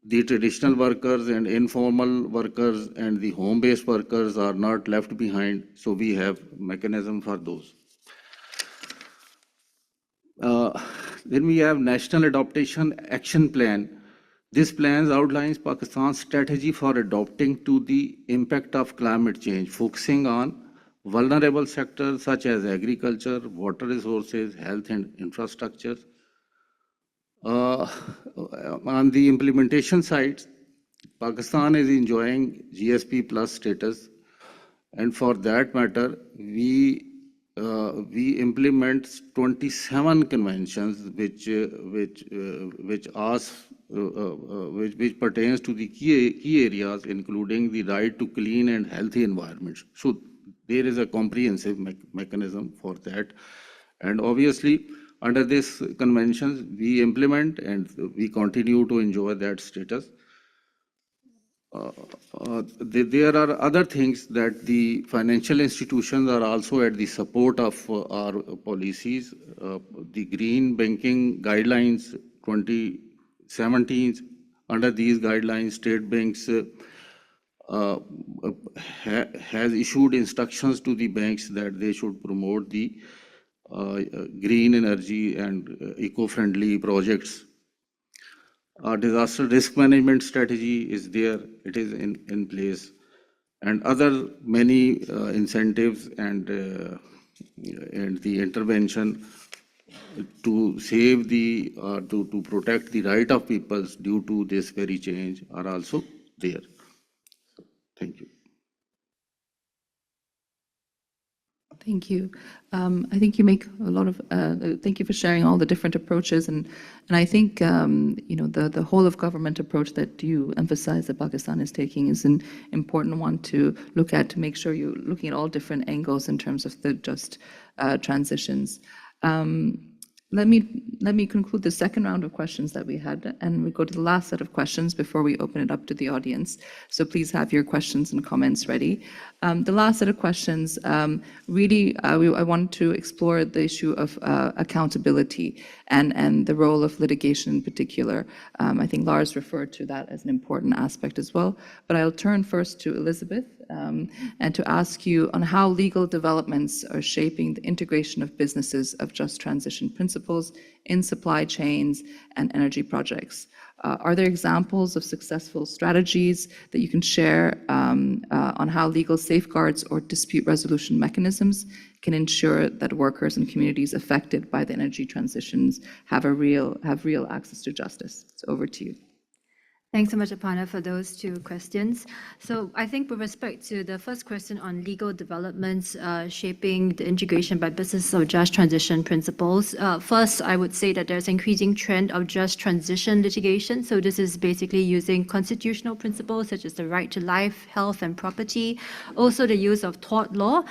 the traditional workers and informal workers and the home-based workers are not left behind, so we have mechanism for those. Then we have National Adaptation Action Plan. This plan outlines Pakistan's strategy for adapting to the impact of climate change, focusing on vulnerable sectors such as agriculture, water resources, health and infrastructure. On the implementation side, Pakistan is enjoying GSP plus status, and for that matter, we implement 27 conventions which pertains to the key areas, including the right to clean and healthy environments. So there is a comprehensive mechanism for that, and obviously, under this conventions, we implement and we continue to enjoy that status. There are other things that the financial institutions are also at the support of our policies. The Green Banking Guidelines 2017, under these guidelines, state banks has issued instructions to the banks that they should promote the green energy and eco-friendly projects. Our disaster risk management strategy is there, it is in place, and other many incentives and the intervention to save the, to protect the right of peoples due to this very change are also there. Thank you. Thank you. I think you make a lot of, thank you for sharing all the different approaches. And I think, you know, the whole of government approach that you emphasize that Pakistan is taking is an important one to look at, to make sure you're looking at all different angles in terms of the just transitions. Let me conclude the second round of questions that we had, and we go to the last set of questions before we open it up to the audience. So please have your questions and comments ready. The last set of questions, really, I want to explore the issue of accountability and the role of litigation in particular. I think Lars referred to that as an important aspect as well. But I'll turn first to Elizabeth and to ask you on how legal developments are shaping the integration of businesses of just transition principles in supply chains and energy projects. Are there examples of successful strategies that you can share on how legal safeguards or dispute resolution mechanisms can ensure that workers and communities affected by the energy transitions have real access to justice? So over to you. Thanks so much, Aparna, for those two questions. So I think with respect to the first question on legal developments shaping the integration by businesses of just transition principles, first, I would say that there's an increasing trend of just transition litigation. So this is basically using constitutional principles such as the right to life, health, and property. Also the use of tort law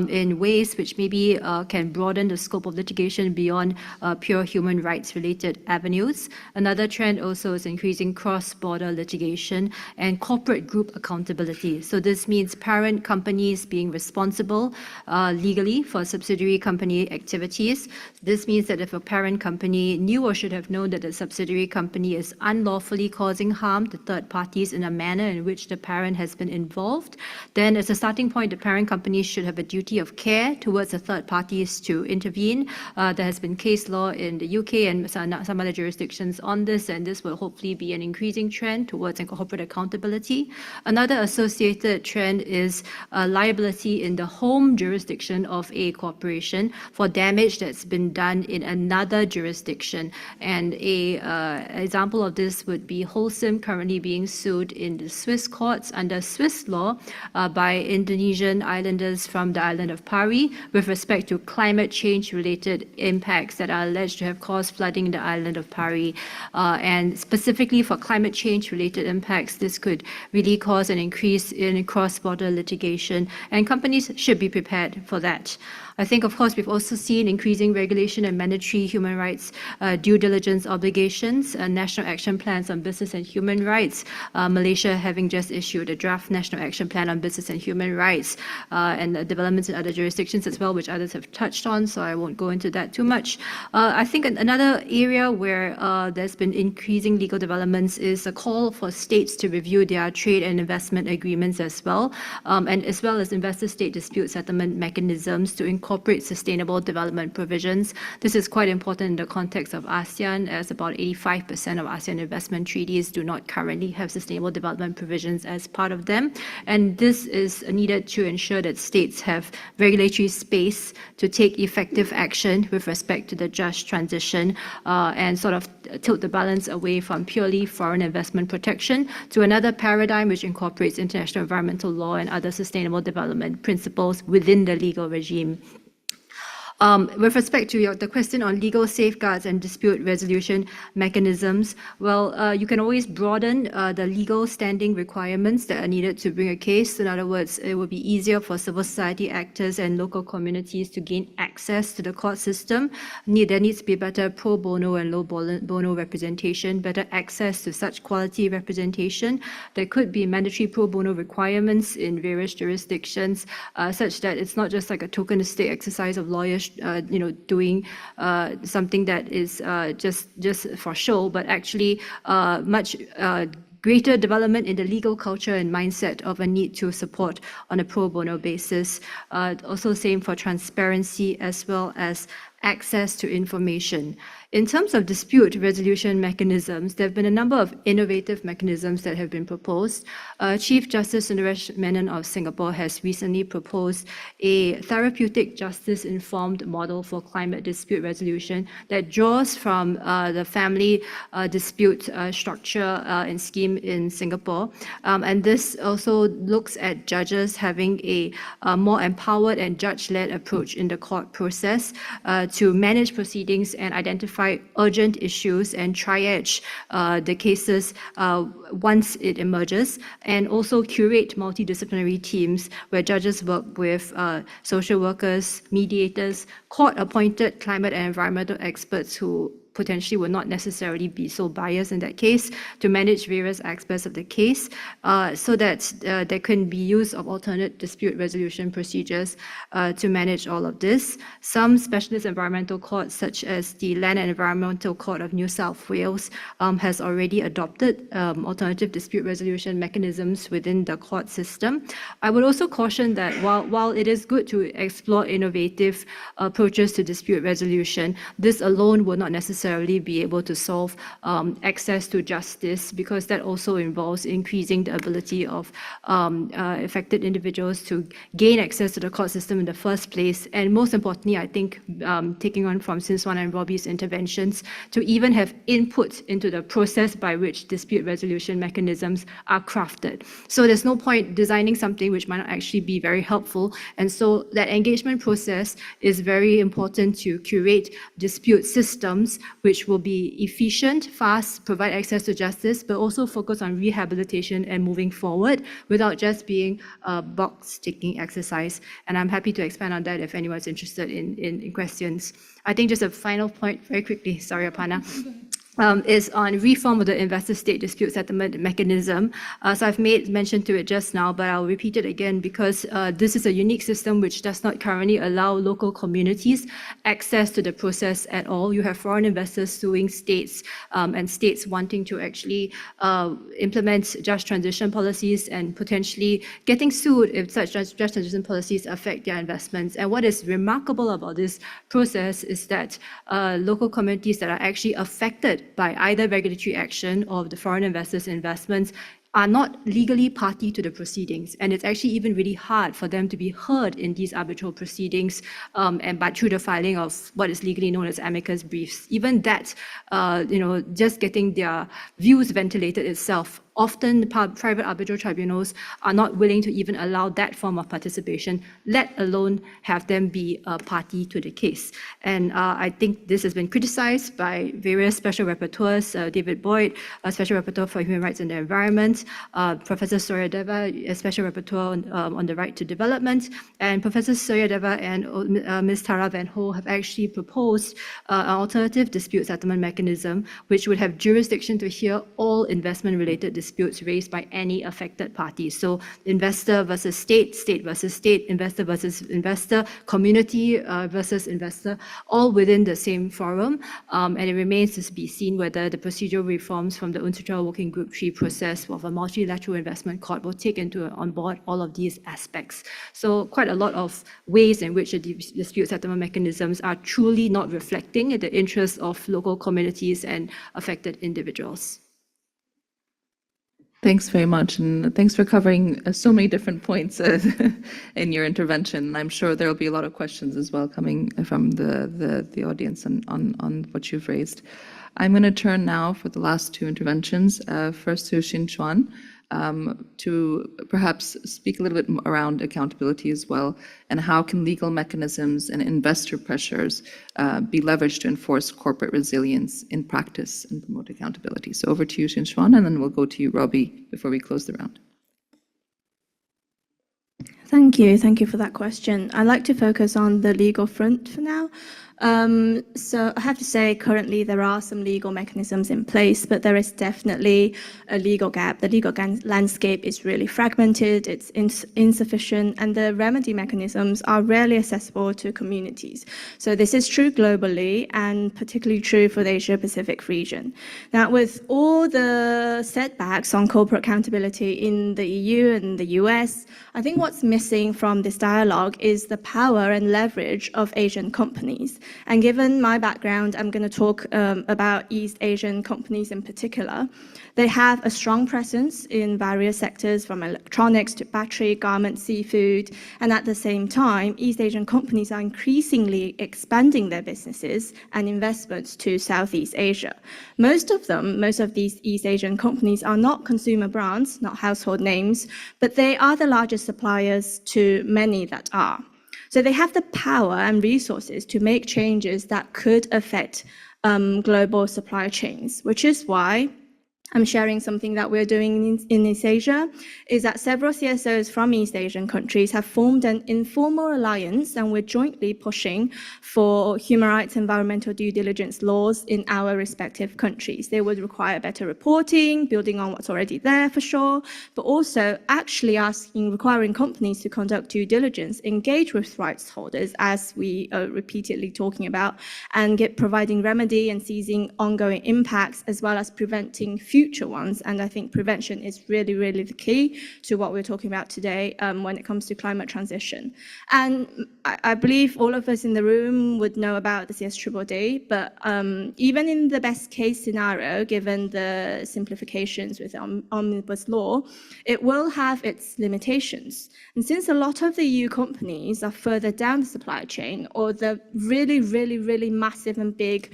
in ways which maybe can broaden the scope of litigation beyond pure human rights related avenues. Another trend also is increasing cross-border litigation and corporate group accountability. So this means parent companies being responsible legally for subsidiary company activities. This means that if a parent company knew or should have known that the subsidiary company is unlawfully causing harm to third parties in a manner in which the parent has been involved, then as a starting point, the parent company should have a duty of care towards the third parties to intervene. There has been case law in the UK and some other jurisdictions on this, and this will hopefully be an increasing trend towards corporate accountability. Another associated trend is liability in the home jurisdiction of a corporation for damage that's been done in another jurisdiction. And an example of this would be Holcim currently being sued in the Swiss courts under Swiss law by Indonesian islanders from the island of Pari with respect to climate change related impacts that are alleged to have caused flooding in the island of Pari. And specifically for climate change related impacts, this could really cause an increase in cross-border litigation, and companies should be prepared for that. I think, of course, we've also seen increasing regulation and mandatory human rights due diligence obligations, national action plans on business and human rights, Malaysia having just issued a draft national action plan on business and human rights, and developments in other jurisdictions as well, which others have touched on, so I won't go into that too much. I think another area where there's been increasing legal developments is a call for states to review their trade and investment agreements as well, and as well as investor-state dispute settlement mechanisms to incorporate sustainable development provisions. This is quite important in the context of ASEAN, as about 85% of ASEAN investment treaties do not currently have sustainable development provisions as part of them. And this is needed to ensure that states have regulatory space to take effective action with respect to the just transition and sort of tilt the balance away from purely foreign investment protection to another paradigm which incorporates international environmental law and other sustainable development principles within the legal regime. With respect to the question on legal safeguards and dispute resolution mechanisms, well, you can always broaden the legal standing requirements that are needed to bring a case. In other words, it will be easier for civil society actors and local communities to gain access to the court system. There needs to be better pro bono and low bono representation, better access to such quality representation. There could be mandatory pro bono requirements in various jurisdictions, such that it's not just like a tokenistic exercise of lawyers doing something that is just for show, but actually much greater development in the legal culture and mindset of a need to support on a pro bono basis. Also same for transparency as well as access to information. In terms of dispute resolution mechanisms, there have been a number of innovative mechanisms that have been proposed. Chief Justice Sundaresh Menon of Singapore has recently proposed a therapeutic justice-informed model for climate dispute resolution that draws from the family dispute structure and scheme in Singapore. And this also looks at judges having a more empowered and judge-led approach in the court process to manage proceedings and identify urgent issues and triage the cases once it emerges, and also curate multidisciplinary teams where judges work with social workers, mediators, court-appointed climate and environmental experts who potentially would not necessarily be so biased in that case, to manage various aspects of the case, so that there can be use of alternate dispute resolution procedures to manage all of this. Some specialist environmental courts, such as the Land and Environmental Court of New South Wales, has already adopted alternative dispute resolution mechanisms within the court system. I would also caution that while it is good to explore innovative approaches to dispute resolution, this alone will not necessarily be able to solve access to justice, because that also involves increasing the ability of affected individuals to gain access to the court system in the first place. And most importantly, I think, taking on from Sinswan and Robbie's interventions, to even have input into the process by which dispute resolution mechanisms are crafted. So there's no point designing something which might not actually be very helpful. And so that engagement process is very important to curate dispute systems which will be efficient, fast, provide access to justice, but also focus on rehabilitation and moving forward without just being a box-ticking exercise. And I'm happy to expand on that if anyone's interested in questions. I think just a final point very quickly, sorry, Aparna, is on reform of the investor-state dispute settlement mechanism. So I've made mention to it just now, but I'll repeat it again, because this is a unique system which does not currently allow local communities access to the process at all. You have foreign investors suing states, and states wanting to actually implement just transition policies and potentially getting sued if such just transition policies affect their investments. And what is remarkable about this process is that local communities that are actually affected by either regulatory action or the foreign investors' investments are not legally party to the proceedings, and it's actually even really hard for them to be heard in these arbitral proceedings, but through the filing of what is legally known as amicus briefs. Even that, just getting their views ventilated itself. Often private arbitral tribunals are not willing to even allow that form of participation, let alone have them be a party to the case. And I think this has been criticized by various special rapporteurs, David Boyd, a special rapporteur for human rights and the environment, Professor Suryadeva, a special rapporteur on the right to development, and Professor Suryadeva and Ms. Tara Van Ho have actually proposed an alternative dispute settlement mechanism, which would have jurisdiction to hear all investment-related disputes raised by any affected party. So investor versus state, state versus state, investor versus investor, community versus investor, all within the same forum. And it remains to be seen whether the procedural reforms from the UNCITRAL Working Group 3 process of a multilateral investment court will take on board all of these aspects. So quite a lot of ways in which the dispute settlement mechanisms are truly not reflecting the interests of local communities and affected individuals. Thanks very much, and thanks for covering so many different points in your intervention. I'm sure there will be a lot of questions as well coming from the audience on what you've raised. I'm going to turn now for the last two interventions, first to Xin Chuan, to perhaps speak a little bit around accountability as well, and how can legal mechanisms and investor pressures be leveraged to enforce corporate resilience in practice and promote accountability. So over to you, Xin Chuan, and then we'll go to you, Robbie, before we close the round. Thank you for that question. I'd like to focus on the legal front for now. So I have to say, currently there are some legal mechanisms in place, but there is definitely a legal gap. The legal landscape is really fragmented, it's insufficient, and the remedy mechanisms are rarely accessible to communities. So this is true globally, and particularly true for the Asia-Pacific region. Now, with all the setbacks on corporate accountability in the EU and the US, I think what's missing from this dialogue is the power and leverage of Asian companies. And given my background, I'm going to talk about East Asian companies in particular. They have a strong presence in various sectors, from electronics to battery, garment, seafood, and at the same time, East Asian companies are increasingly expanding their businesses and investments to Southeast Asia. Most of these East Asian companies are not consumer brands, not household names, but they are the largest suppliers to many that are. So they have the power and resources to make changes that could affect global supply chains, which is why I'm sharing something that we're doing in East Asia, is that several CSOs from East Asian countries have formed an informal alliance, and we're jointly pushing for human rights environmental due diligence laws in our respective countries. They would require better reporting, building on what's already there for sure, but also actually requiring companies to conduct due diligence, engage with rights holders, as we are repeatedly talking about, and providing remedy and seizing ongoing impacts, as well as preventing future ones. And I think prevention is really, really the key to what we're talking about today when it comes to climate transition. And I believe all of us in the room would know about the CSDDD, but even in the best case scenario, given the simplifications with Omnibus Law, it will have its limitations. And since a lot of the EU companies are further down the supply chain, or the really, really, really massive and big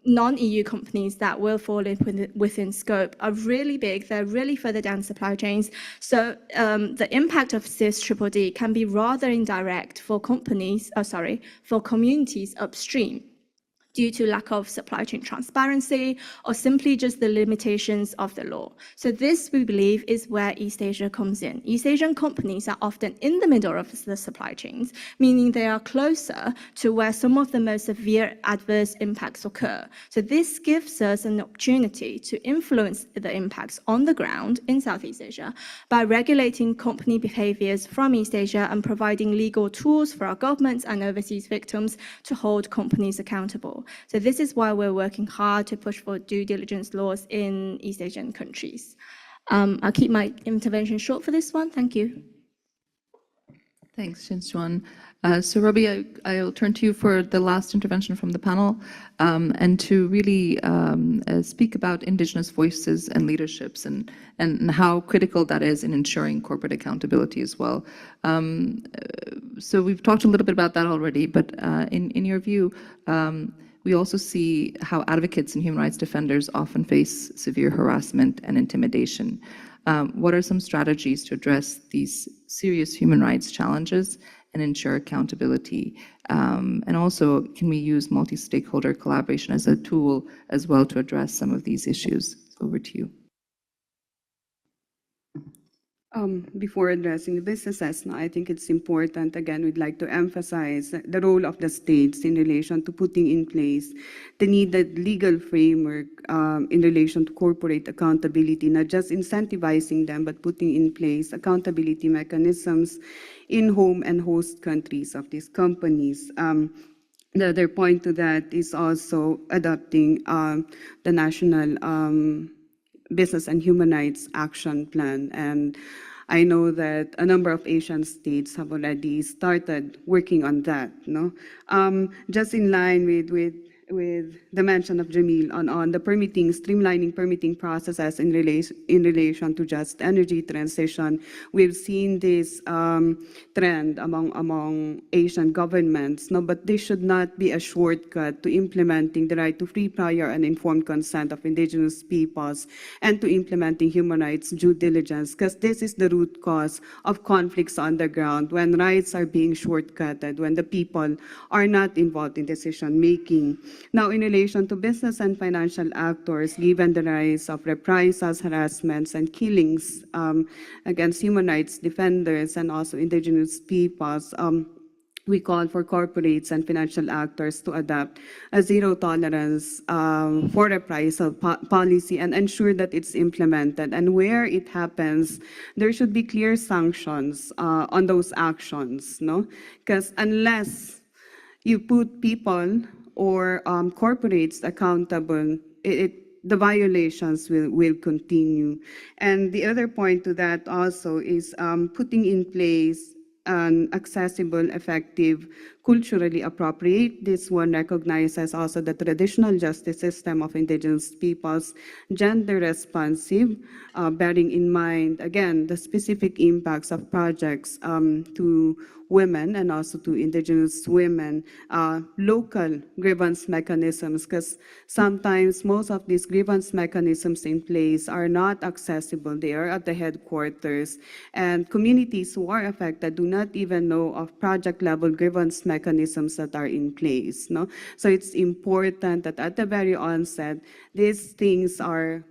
non-EU companies that will fall within scope are really big, they're really further down supply chains. So the impact of CSDDD can be rather indirect for for communities upstream, due to lack of supply chain transparency or simply just the limitations of the law. So this, we believe, is where East Asia comes in. East Asian companies are often in the middle of the supply chains, meaning they are closer to where some of the most severe adverse impacts occur. So this gives us an opportunity to influence the impacts on the ground in Southeast Asia by regulating company behaviors from East Asia and providing legal tools for our governments and overseas victims to hold companies accountable. So this is why we're working hard to push for due diligence laws in East Asian countries. I'll keep my intervention short for this one. Thank you. Thanks, Shin-Chuan. So Robbie, I'll turn to you for the last intervention from the panel and to really speak about Indigenous voices and leaderships and how critical that is in ensuring corporate accountability as well. So we've talked a little bit about that already, but in your view, we also see how advocates and human rights defenders often face severe harassment and intimidation. What are some strategies to address these serious human rights challenges and ensure accountability? And also, can we use multi-stakeholder collaboration as a tool as well to address some of these issues? Over to you. Before addressing the businesses, I think it's important, again, we'd like to emphasize the role of the states in relation to putting in place the needed legal framework in relation to corporate accountability, not just incentivizing them, but putting in place accountability mechanisms in home and host countries of these companies. The other point to that is also adopting the National Business and Human Rights Action Plan. And I know that a number of Asian states have already started working on that. No? Just in line with the mention of Jamil on the streamlining permitting processes in relation to just energy transition, we've seen this trend among Asian governments. No, but this should not be a shortcut to implementing the right to free, prior, and informed consent of indigenous peoples and to implementing human rights due diligence, because this is the root cause of conflicts on the ground when rights are being shortcutted, when the people are not involved in decision making. Now, in relation to business and financial actors, given the rise of reprisals, harassments, and killings against human rights defenders and also indigenous peoples, we call for corporates and financial actors to adopt a zero tolerance for reprisal policy and ensure that it's implemented. And where it happens, there should be clear sanctions on those actions, no? Because unless you put people or corporates accountable, the violations will continue. And the other point to that also is putting in place an accessible, effective, culturally appropriate. This one recognizes also the traditional justice system of indigenous peoples, gender responsive, bearing in mind, again, the specific impacts of projects to women and also to indigenous women, local grievance mechanisms, because sometimes most of these grievance mechanisms in place are not accessible. They are at the headquarters, and communities who are affected do not even know of project level grievance mechanisms that are in place. No? So it's important that at the very onset, these things are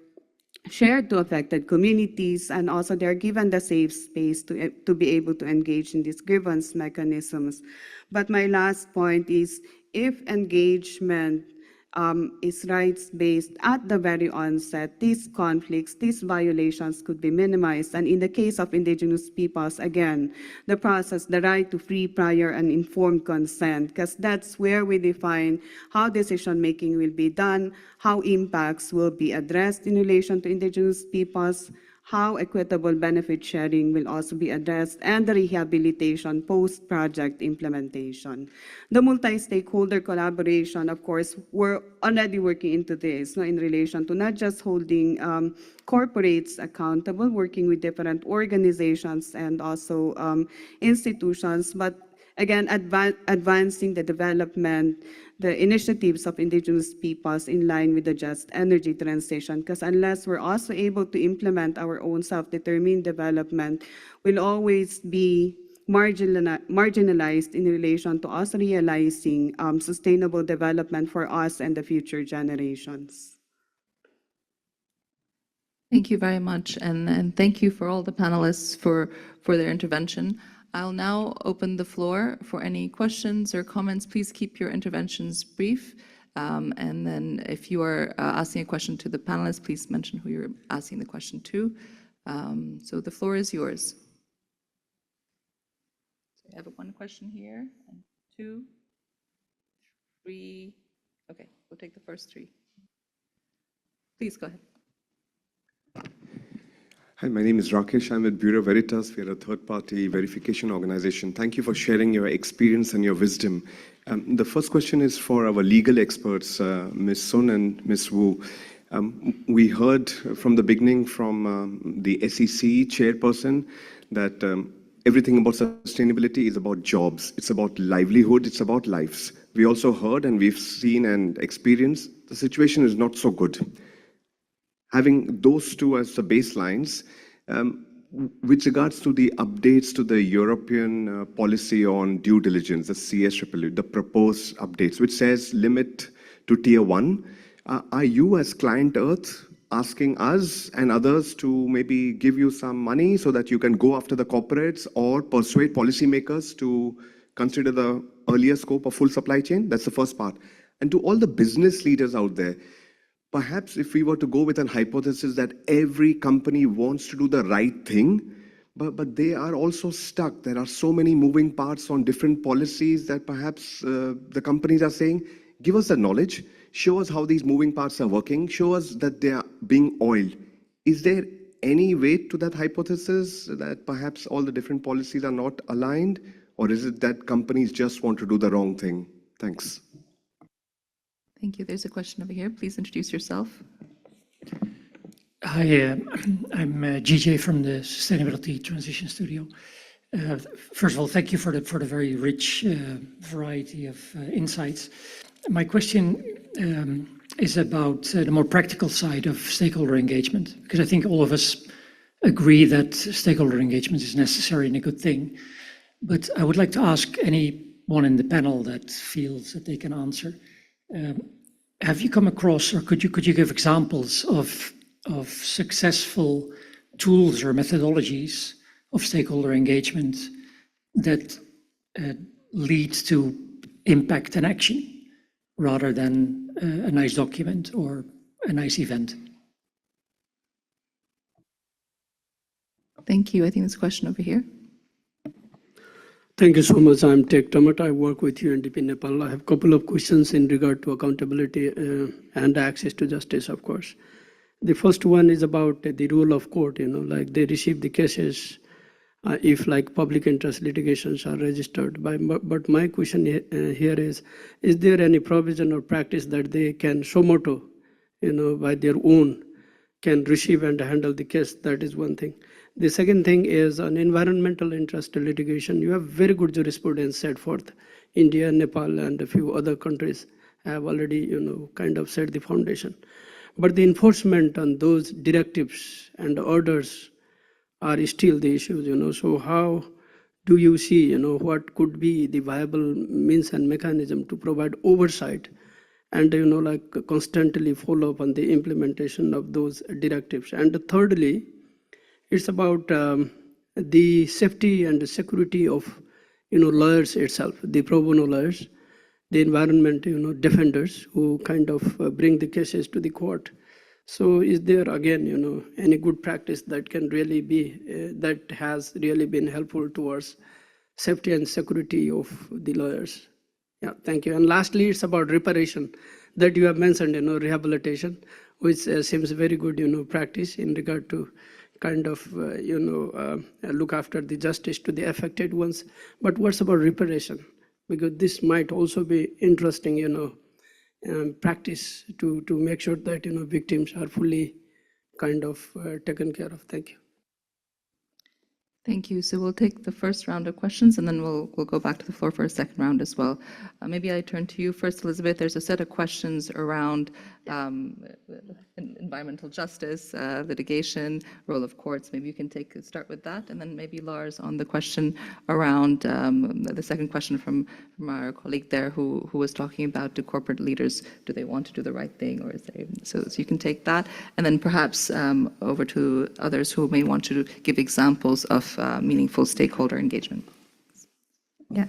shared to affected communities, and also they're given the safe space to be able to engage in these grievance mechanisms. But my last point is, if engagement is rights-based at the very onset, these conflicts, these violations could be minimized. And in the case of indigenous peoples, again, the process, the right to free, prior, and informed consent, because that's where we define how decision-making will be done, how impacts will be addressed in relation to indigenous peoples, how equitable benefit sharing will also be addressed, and the rehabilitation post-project implementation. The multi-stakeholder collaboration, of course, we're already working into this, in relation to not just holding corporates accountable, working with different organizations and also institutions, but again, advancing the development, the initiatives of indigenous peoples in line with the just energy transition. Because unless we're also able to implement our own self-determined development, we'll always be marginalized in relation to us realizing sustainable development for us and the future generations. Thank you very much, and thank you for all the panelists for their intervention. I'll now open the floor for any questions or comments. Please keep your interventions brief. And then if you are asking a question to the panelists, please mention who you're asking the question to. So the floor is yours. So I have one question here, and 2, 3. Okay, we'll take the first 3. Please go ahead. Hi, my name is Rakesh. I'm with Bureau Veritas. We're a third-party verification organization. Thank you for sharing your experience and your wisdom. The first question is for our legal experts, Ms. Sun and Ms. Wu. We heard from the beginning from the SEC chairperson that everything about sustainability is about jobs. It's about livelihood. It's about lives. We also heard and we've seen and experienced the situation is not so good. Having those two as the baselines, with regards to the updates to the European policy on due diligence, the CSRRR, the proposed updates, which says limit to tier 1, are you as Client Earth asking us and others to maybe give you some money so that you can go after the corporates or persuade policymakers to consider the earlier scope of full supply chain? That's the first part. And to all the business leaders out there, perhaps if we were to go with an hypothesis that every company wants to do the right thing, but they are also stuck. There are so many moving parts on different policies that perhaps the companies are saying, give us the knowledge, show us how these moving parts are working, show us that they are being oiled. Is there any weight to that hypothesis that perhaps all the different policies are not aligned? Or is it that companies just want to do the wrong thing? Thanks. Thank you. There's a question over here. Please introduce yourself. Hi, I'm GJ from the Sustainability Transition Studio. First of all, thank you for the very rich variety of insights. My question is about the more practical side of stakeholder engagement, because I think all of us agree that stakeholder engagement is necessary and a good thing. But I would like to ask anyone in the panel that feels that they can answer. Have you come across, or could you give examples of successful tools or methodologies of stakeholder engagement that lead to impact and action rather than a nice document or a nice event? Thank you. I think there's a question over here. Thank you so much. I'm Tek Tamat. I work with UNDP Nepal. I have a couple of questions in regard to accountability and access to justice, of course. The first one is about the role of court, like they receive the cases if like public interest litigations are registered. But my question here is there any provision or practice that they can suo motu, by their own, can receive and handle the case? That is one thing. The second thing is on environmental interest litigation. You have very good jurisprudence set forth. India, Nepal, and a few other countries have already, kind of set the foundation. But the enforcement on those directives and orders are still the issues, So how do you see, what could be the viable means and mechanism to provide oversight and like constantly follow up on the implementation of those directives. And thirdly, it's about the safety and the security of lawyers itself, the pro bono lawyers, the environment defenders who kind of bring the cases to the court. So is there again any good practice that can really be that has really been helpful towards safety and security of the lawyers? Yeah, thank you. And lastly, it's about reparation that you have mentioned, rehabilitation, which seems very good, practice in regard to kind of, look after the justice to the affected ones. But what's about reparation? Because this might also be interesting, practice to make sure that, victims are fully kind of taken care of. Thank you. Thank you. So we'll take the first round of questions, and then we'll go back to the floor for a second round as well. Maybe I turn to you first, Elizabeth. There's a set of questions around environmental justice, litigation, role of courts. Maybe you can start with that, and then maybe Lars on the question around the second question from our colleague there, who was talking about, do corporate leaders, do they want to do the right thing, or is they so you can take that, and then perhaps over to others who may want to give examples of meaningful stakeholder engagement. Yeah,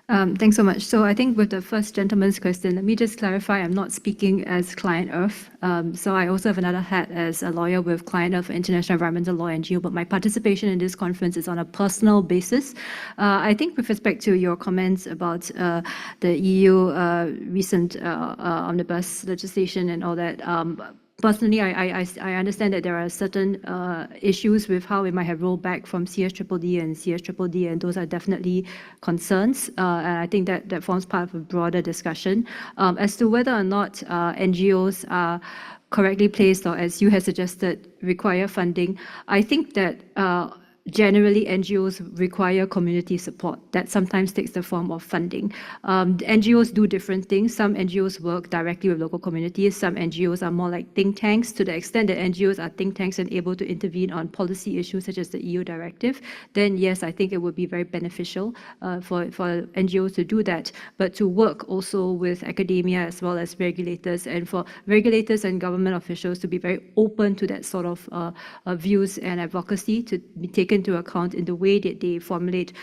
thanks so much. So I think with the first gentleman's question, let me just clarify, I'm not speaking as Client Earth. So I also have another hat as a lawyer with Client Earth International Environmental Law NGO, but my participation in this conference is on a personal basis. I think with respect to your comments about the EU recent omnibus legislation and all that, personally, I understand that there are certain issues with how it might have rolled back from CSDDD and CSDDD, and those are definitely concerns. And I think that forms part of a broader discussion. As to whether or not NGOs are correctly placed, or as you have suggested, require funding, I think that generally NGOs require community support. That sometimes takes the form of funding. NGOs do different things. Some NGOs work directly with local communities. Some NGOs are more like think tanks. To the extent that NGOs are think tanks and able to intervene on policy issues such as the EU directive, then yes, I think it would be very beneficial for NGOs to do that. But to work also with academia as well as regulators, and for regulators and government officials to be very open to that sort of views and advocacy to be taken into account in the way that they formulate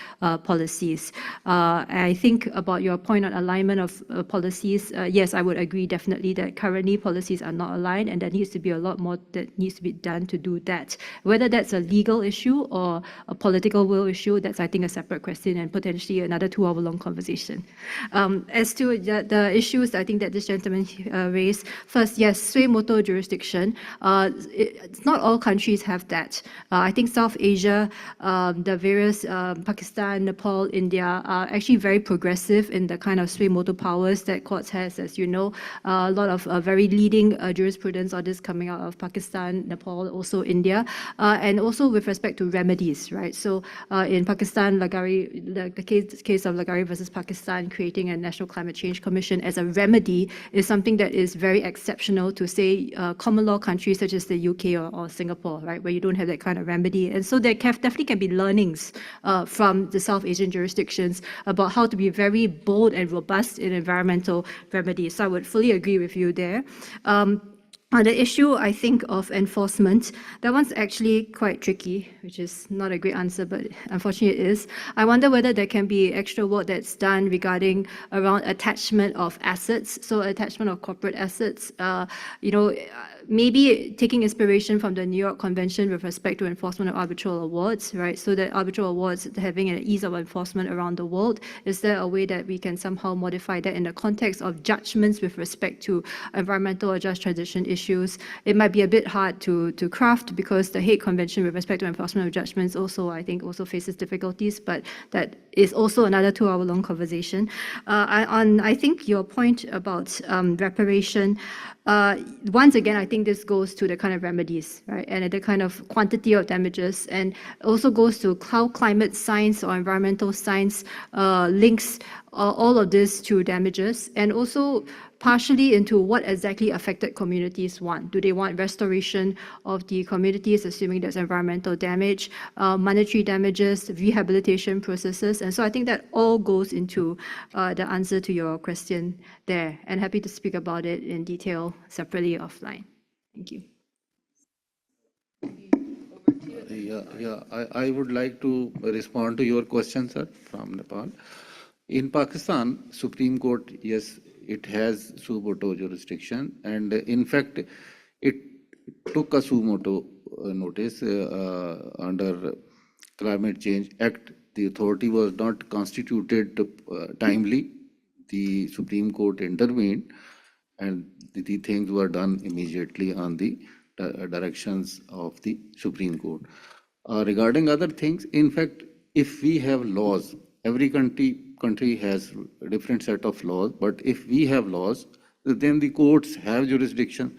policies. I think about your point on alignment of policies, yes, I would agree definitely that currently policies are not aligned, and there needs to be a lot more that needs to be done to do that. Whether that's a legal issue or a political will issue, that's I think a separate question and potentially another 2-hour-long conversation. As to the issues I think that this gentleman raised, first, yes, sui motu jurisdiction. It's not all countries have that. I think South Asia, the various Pakistan, Nepal, India are actually very progressive in the kind of sui motu powers that courts has, as you know. A lot of very leading jurisprudence orders coming out of Pakistan, Nepal, also India, and also with respect to remedies, right? So in Pakistan, the case of Lagari versus Pakistan, creating a National Climate Change Commission as a remedy is something that is very exceptional to, say, common law countries such as the UK or Singapore, right, where you don't have that kind of remedy. And so there definitely can be learnings from the South Asian jurisdictions about how to be very bold and robust in environmental remedies. So I would fully agree with you there. On the issue, I think, of enforcement, that one's actually quite tricky, which is not a great answer, but unfortunately it is. I wonder whether there can be extra work that's done regarding around attachment of assets, so attachment of corporate assets. Maybe taking inspiration from the New York Convention with respect to enforcement of arbitral awards, right? So that arbitral awards having an ease of enforcement around the world. Is there a way that we can somehow modify that in the context of judgments with respect to environmental or just transition issues? It might be a bit hard to craft because the Hague Convention with respect to enforcement of judgments also, I think, also faces difficulties, but that is also another 2-hour-long conversation. I think your point about reparation, once again, I think this goes to the kind of remedies, right, and the kind of quantity of damages, and also goes to how climate science or environmental science links all of this to damages, and also partially into what exactly affected communities want. Do they want restoration of the communities, assuming there's environmental damage, monetary damages, rehabilitation processes? And so I think that all goes into the answer to your question there, and happy to speak about it in detail separately offline. Thank you. I would like to respond to your question, sir, from Nepal. In Pakistan, Supreme Court, yes, it has suo motu jurisdiction, and in fact, it took a suo motu notice under Climate Change Act. The authority was not constituted timely. The Supreme Court intervened, and the things were done immediately on the directions of the Supreme Court. Regarding other things, in fact, if we have laws, every country has a different set of laws, but if we have laws, then the courts have jurisdiction,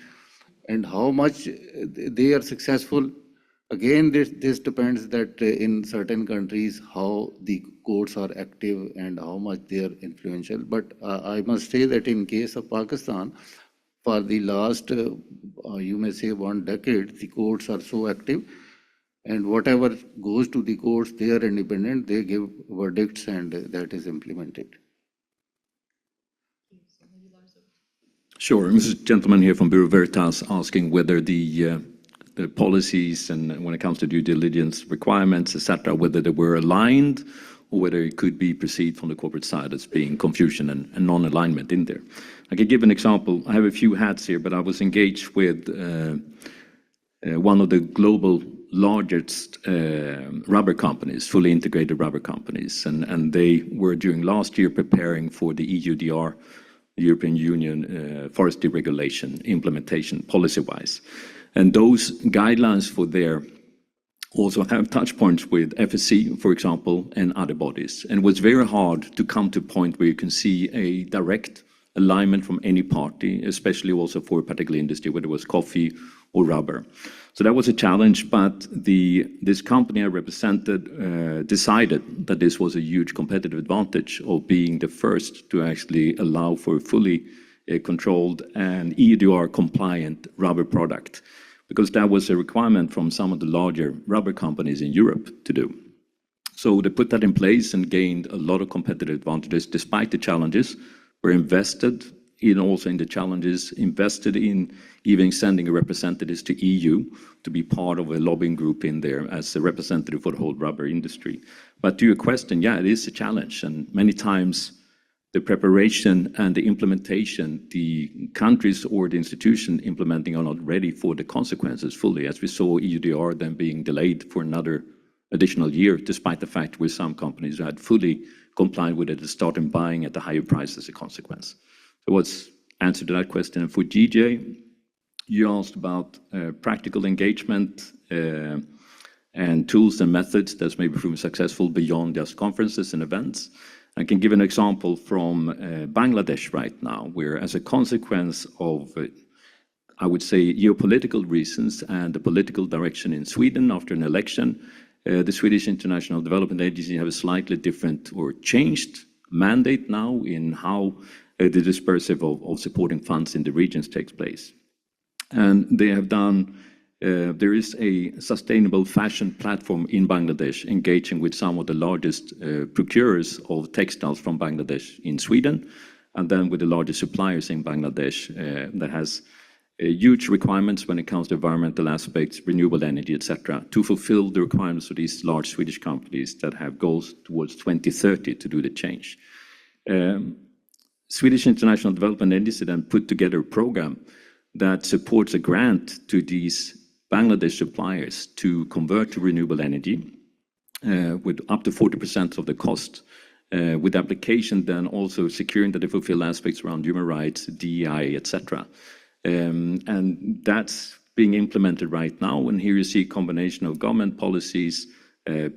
and how much they are successful, again, this depends that in certain countries how the courts are active and how much they are influential. But I must say that in case of Pakistan, for the last, you may say 1 decade, the courts are so active, and whatever goes to the courts, they are independent, they give verdicts, and that is implemented. Sure. This gentleman here from Bureau Veritas asking whether the policies and when it comes to due diligence requirements, etc., whether they were aligned or whether it could be perceived from the corporate side as being confusion and non-alignment in there. I can give an example. I have a few hats here, but I was engaged with one of the global largest rubber companies, fully integrated rubber companies, and they were during last year preparing for the EUDR, the European Union forestry regulation implementation policy-wise. And those guidelines for there also have touch points with FSC, for example, and other bodies. And it was very hard to come to a point where you can see a direct alignment from any party, especially also for a particular industry, whether it was coffee or rubber. So that was a challenge, but this company I represented decided that this was a huge competitive advantage of being the first to actually allow for a fully controlled and EUDR compliant rubber product, because that was a requirement from some of the larger rubber companies in Europe to do. So they put that in place and gained a lot of competitive advantages despite the challenges, were invested in also in the challenges, invested in even sending representatives to EU to be part of a lobbying group in there as a representative for the whole rubber industry. But to your question, yeah, it is a challenge, and many times the preparation and the implementation, the countries or the institution implementing are not ready for the consequences fully, as we saw EUDR then being delayed for another additional year, despite the fact with some companies who had fully complied with it and started buying at a higher price as a consequence. So what's answer to that question? And for GJ, you asked about practical engagement and tools and methods that's maybe proven successful beyond just conferences and events. I can give an example from Bangladesh right now, where as a consequence of, I would say, geopolitical reasons and the political direction in Sweden after an election, the Swedish International Development Agency have a slightly different or changed mandate now in how the dispersive of supporting funds in the regions takes place. And they have done, there is a sustainable fashion platform in Bangladesh engaging with some of the largest procurers of textiles from Bangladesh in Sweden, and then with the largest suppliers in Bangladesh that has huge requirements when it comes to environmental aspects, renewable energy, etc., to fulfill the requirements of these large Swedish companies that have goals towards 2030 to do the change. Swedish International Development Agency then put together a program that supports a grant to these Bangladesh suppliers to convert to renewable energy with up to 40% of the cost, with application then also securing that they fulfill aspects around human rights, DEI, etc. And that's being implemented right now. And here you see a combination of government policies,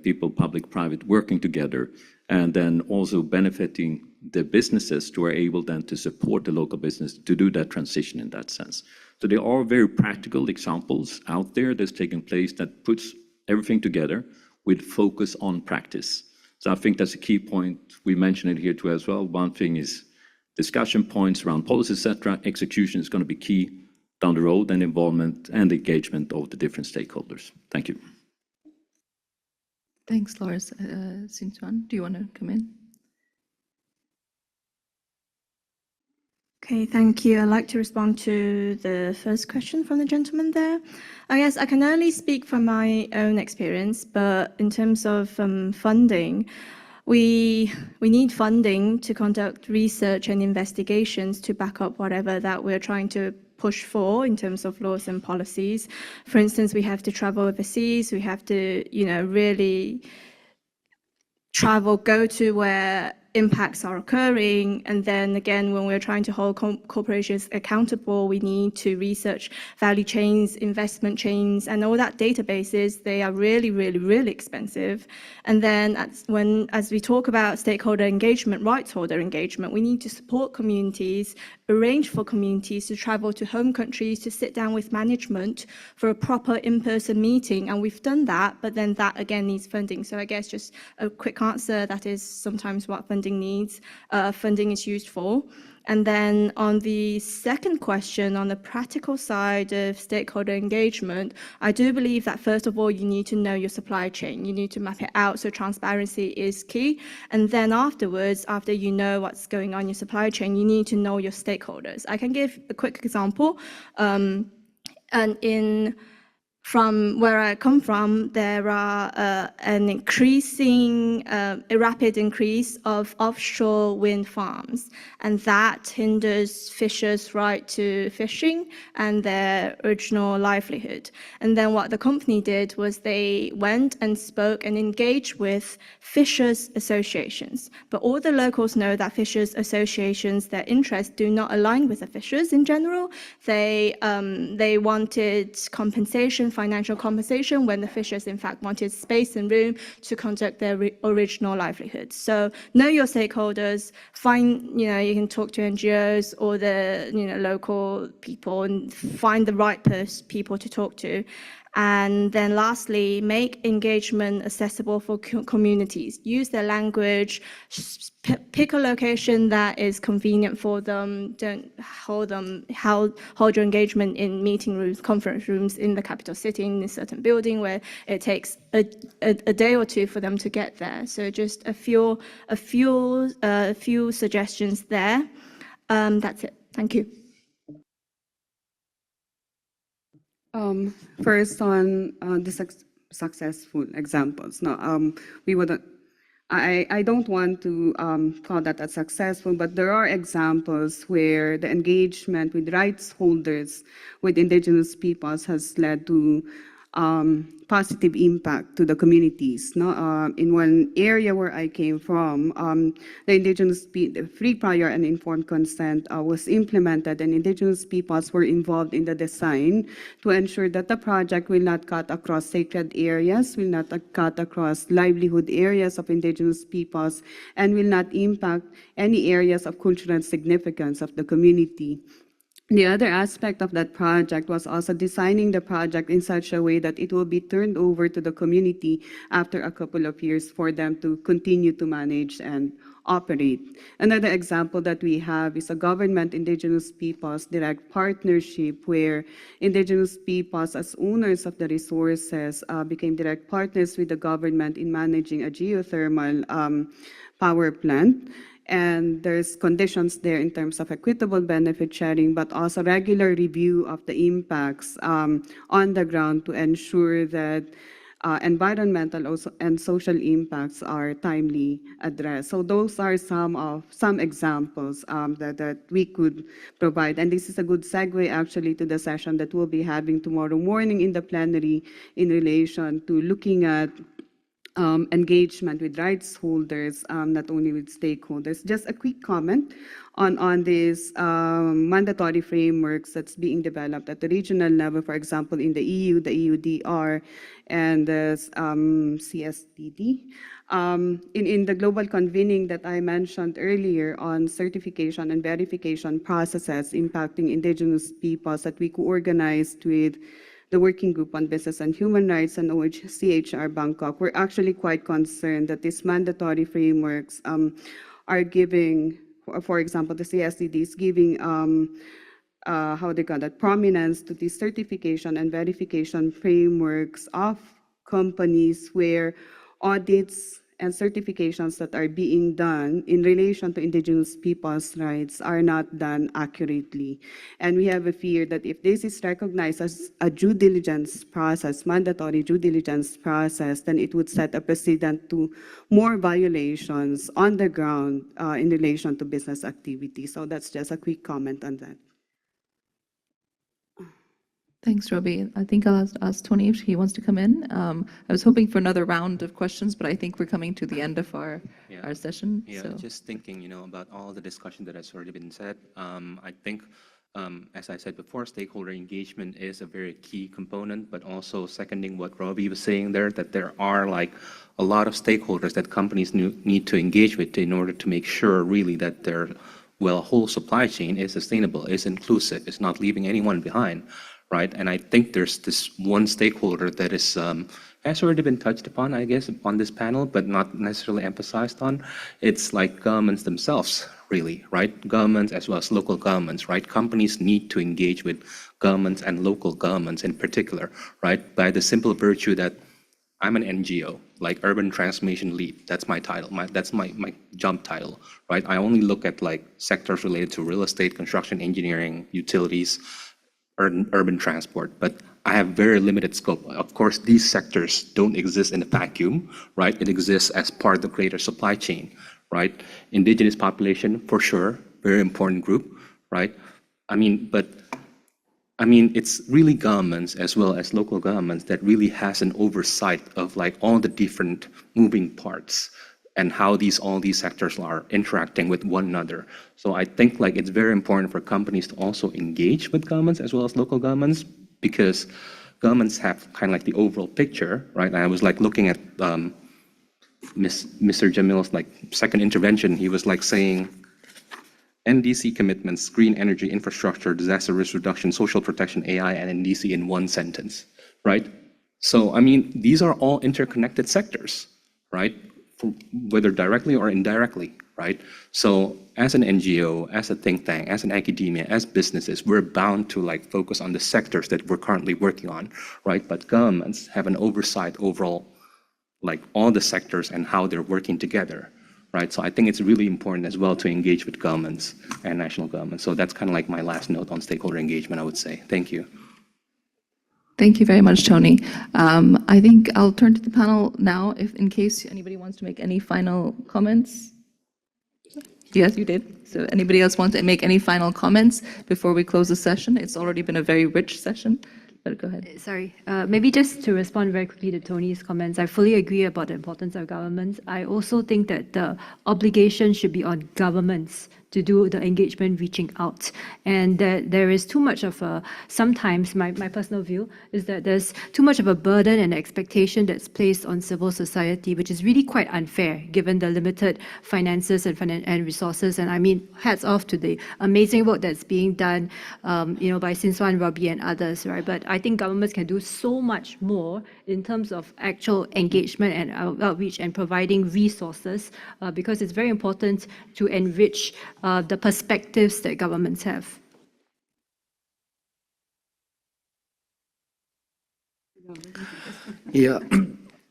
people, public, private, working together, and then also benefiting the businesses who are able then to support the local business to do that transition in that sense. So there are very practical examples out there that's taking place that puts everything together with focus on practice. So I think that's a key point. We mentioned it here too as well. One thing is discussion points around policy, etc. Execution is going to be key down the road, and involvement and engagement of the different stakeholders. Thank you. Thanks, Lars. Xinchuan, do you want to come in? Okay, thank you. I'd like to respond to the first question from the gentleman there. I guess I can only speak from my own experience, but in terms of funding, we need funding to conduct research and investigations to back up whatever that we're trying to push for in terms of laws and policies. For instance, we have to travel overseas, we have to, really go to where impacts are occurring. And then again, when we're trying to hold corporations accountable, we need to research value chains, investment chains, and all that databases. They are really, really, really expensive. And then as we talk about stakeholder engagement, rights holder engagement, we need to support communities, arrange for communities to travel to home countries to sit down with management for a proper in-person meeting. And we've done that, but then that again needs funding. So I guess just a quick answer, that is sometimes what funding needs, funding is used for. And then on the second question, on the practical side of stakeholder engagement, I do believe that first of all, you need to know your supply chain. You need to map it out, so transparency is key. And then afterwards, after you know what's going on in your supply chain, you need to know your stakeholders. I can give a quick example. From where I come from, there are a rapid increase of offshore wind farms, and that hinders fishers' right to fishing and their original livelihood. And then what the company did was they went and spoke and engaged with fishers' associations. But all the locals know that fishers' associations, their interests do not align with the fishers in general. They wanted compensation, financial compensation, when the fishers in fact wanted space and room to conduct their original livelihood. So know your stakeholders, you can talk to NGOs or the local people and find the right people to talk to. And then lastly, make engagement accessible for communities. Use their language, pick a location that is convenient for them. Don't hold your engagement in meeting rooms, conference rooms in the capital city, in a certain building where it takes a day or two for them to get there. So just a few suggestions there. That's it. Thank you. First on the successful examples. No, we wouldn't. I don't want to call that as successful, but there are examples where the engagement with rights holders, with indigenous peoples, has led to positive impact to the communities. No? In one area where I came from, the free, prior, and informed consent was implemented, and indigenous peoples were involved in the design to ensure that the project will not cut across sacred areas, will not cut across livelihood areas of indigenous peoples, and will not impact any areas of cultural significance of the community. The other aspect of that project was also designing the project in such a way that it will be turned over to the community after a couple of years for them to continue to manage and operate. Another example that we have is a government indigenous peoples direct partnership where indigenous peoples as owners of the resources became direct partners with the government in managing a geothermal power plant. And there's conditions there in terms of equitable benefit sharing, but also regular review of the impacts on the ground to ensure that environmental and social impacts are timely addressed. So those are some examples that we could provide. And this is a good segue actually to the session that we'll be having tomorrow morning in the plenary in relation to looking at engagement with rights holders, not only with stakeholders. Just a quick comment on these mandatory frameworks that's being developed at the regional level, for example, in the EU, the EUDR, and the CSDD. In the global convening that I mentioned earlier on certification and verification processes impacting indigenous peoples that we co-organized with the Working Group on Business and Human Rights and OHCHR Bangkok, we're actually quite concerned that these mandatory frameworks are giving for example, the CSCD is giving how they call that, prominence to the certification and verification frameworks of companies where audits and certifications that are being done in relation to indigenous people's rights are not done accurately. And we have a fear that if this is recognized as a due diligence process, mandatory due diligence process, then it would set a precedent to more violations on the ground in relation to business activity. So that's just a quick comment on that. Thanks, Roby. I think I'll ask Tony if he wants to come in. I was hoping for another round of questions, but I think we're coming to the end of our session. Yeah, So. just thinking, about all the discussion that has already been said. I think, as I said before, stakeholder engagement is a very key component, but also seconding what Robbie was saying there, that there are like a lot of stakeholders that companies need to engage with in order to make sure really that their whole supply chain is sustainable, is inclusive, is not leaving anyone behind. Right, and I think there's this one stakeholder that is has already been touched upon, I guess, on this panel, but not necessarily emphasized on. It's like governments themselves, really, right? Governments as well as local governments, right? Companies need to engage with governments and local governments in particular, right? By the simple virtue that I'm an NGO, like Urban Transformation Lead. That's my title. That's my job title, right? I only look at like sectors related to real estate, construction, engineering, utilities, urban transport, but I have very limited scope. Of course, these sectors don't exist in a vacuum, right? It exists as part of the greater supply chain, right? Indigenous population, for sure, very important group, right? It's really governments as well as local governments that really has an oversight of like all the different moving parts and how all these sectors are interacting with one another. So I think like it's very important for companies to also engage with governments as well as local governments, because governments have kind of like the overall picture, right? And I was like looking at Mr. Jamil's like second intervention. He was like saying NDC commitments, green energy infrastructure, disaster risk reduction, social protection, AI, and NDC in one sentence, right? So, these are all interconnected sectors, right? Whether directly or indirectly, right? So as an NGO, as a think tank, as an academia, as businesses, we're bound to like focus on the sectors that we're currently working on, right? But governments have an oversight overall, like all the sectors and how they're working together, right? So I think it's really important as well to engage with governments and national governments. So that's kind of like my last note on stakeholder engagement, I would say. Thank you. Thank you very much, Tony. I think I'll turn to the panel now, if in case anybody wants to make any final comments. Yes, you did. So anybody else want to make any final comments before we close the session? It's already been a very rich session, but go ahead. Sorry, maybe just to respond very quickly to Tony's comments, I fully agree about the importance of governments. I also think that the obligation should be on governments to do the engagement reaching out. And that there is too much of a, sometimes my personal view is that there's too much of a burden and expectation that's placed on civil society, which is really quite unfair given the limited finances and resources. And hats off to the amazing work that's being done, by Sinswan, Robbie and others, right? But I think governments can do so much more in terms of actual engagement and outreach and providing resources, because it's very important to enrich the perspectives that governments have. Yeah,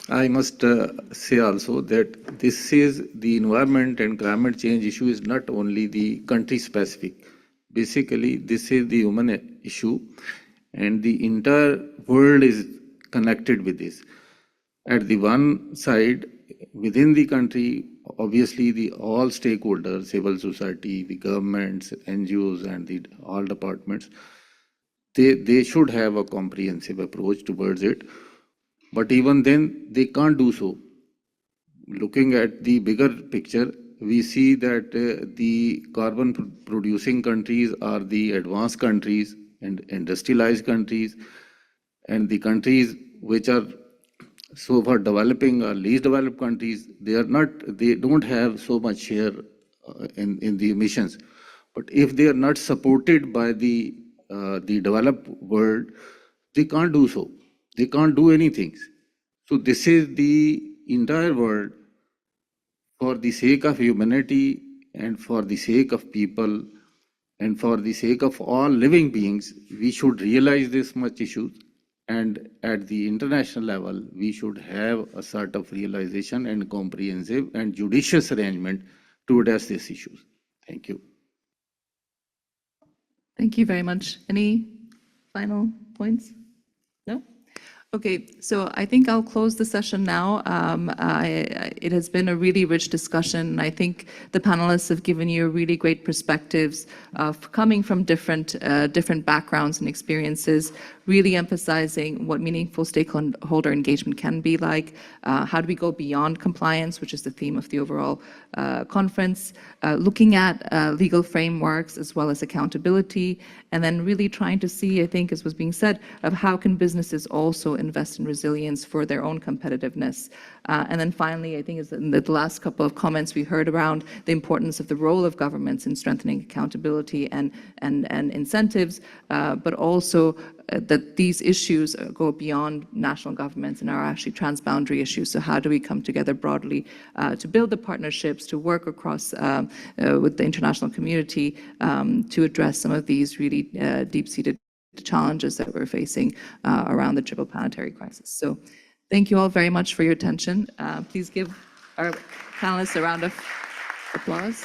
I must say also that this is the environment and climate change issue is not only the country specific. Basically, this is the human issue, and the entire world is connected with this. At the one side, within the country, obviously all stakeholders, civil society, the governments, NGOs, and all departments, they should have a comprehensive approach towards it. But even then, they can't do so. Looking at the bigger picture, we see that the carbon producing countries are the advanced countries and industrialized countries, and the countries which are so far developing or least developed countries, they don't have so much share in the emissions. But if they are not supported by the developed world, they can't do so. They can't do anything. So this is the entire world, for the sake of humanity and for the sake of people and for the sake of all living beings, we should realize this much issues. And at the international level, we should have a sort of realization and comprehensive and judicious arrangement to address these issues. Thank you. Thank you very much. Any final points? No? Okay, so I think I'll close the session now. It has been a really rich discussion. I think the panelists have given you really great perspectives of coming from different backgrounds and experiences, really emphasizing what meaningful stakeholder engagement can be like. How do we go beyond compliance, which is the theme of the overall conference, looking at legal frameworks as well as accountability, and then really trying to see, I think, as was being said, of how can businesses also invest in resilience for their own competitiveness. And then finally, I think is in the last couple of comments we heard around the importance of the role of governments in strengthening accountability and incentives, but also that these issues go beyond national governments and are actually transboundary issues. So how do we come together broadly to build the partnerships, to work across with the international community to address some of these really deep-seated challenges that we're facing around the triple planetary crisis. So thank you all very much for your attention. Please give our panelists a round of applause.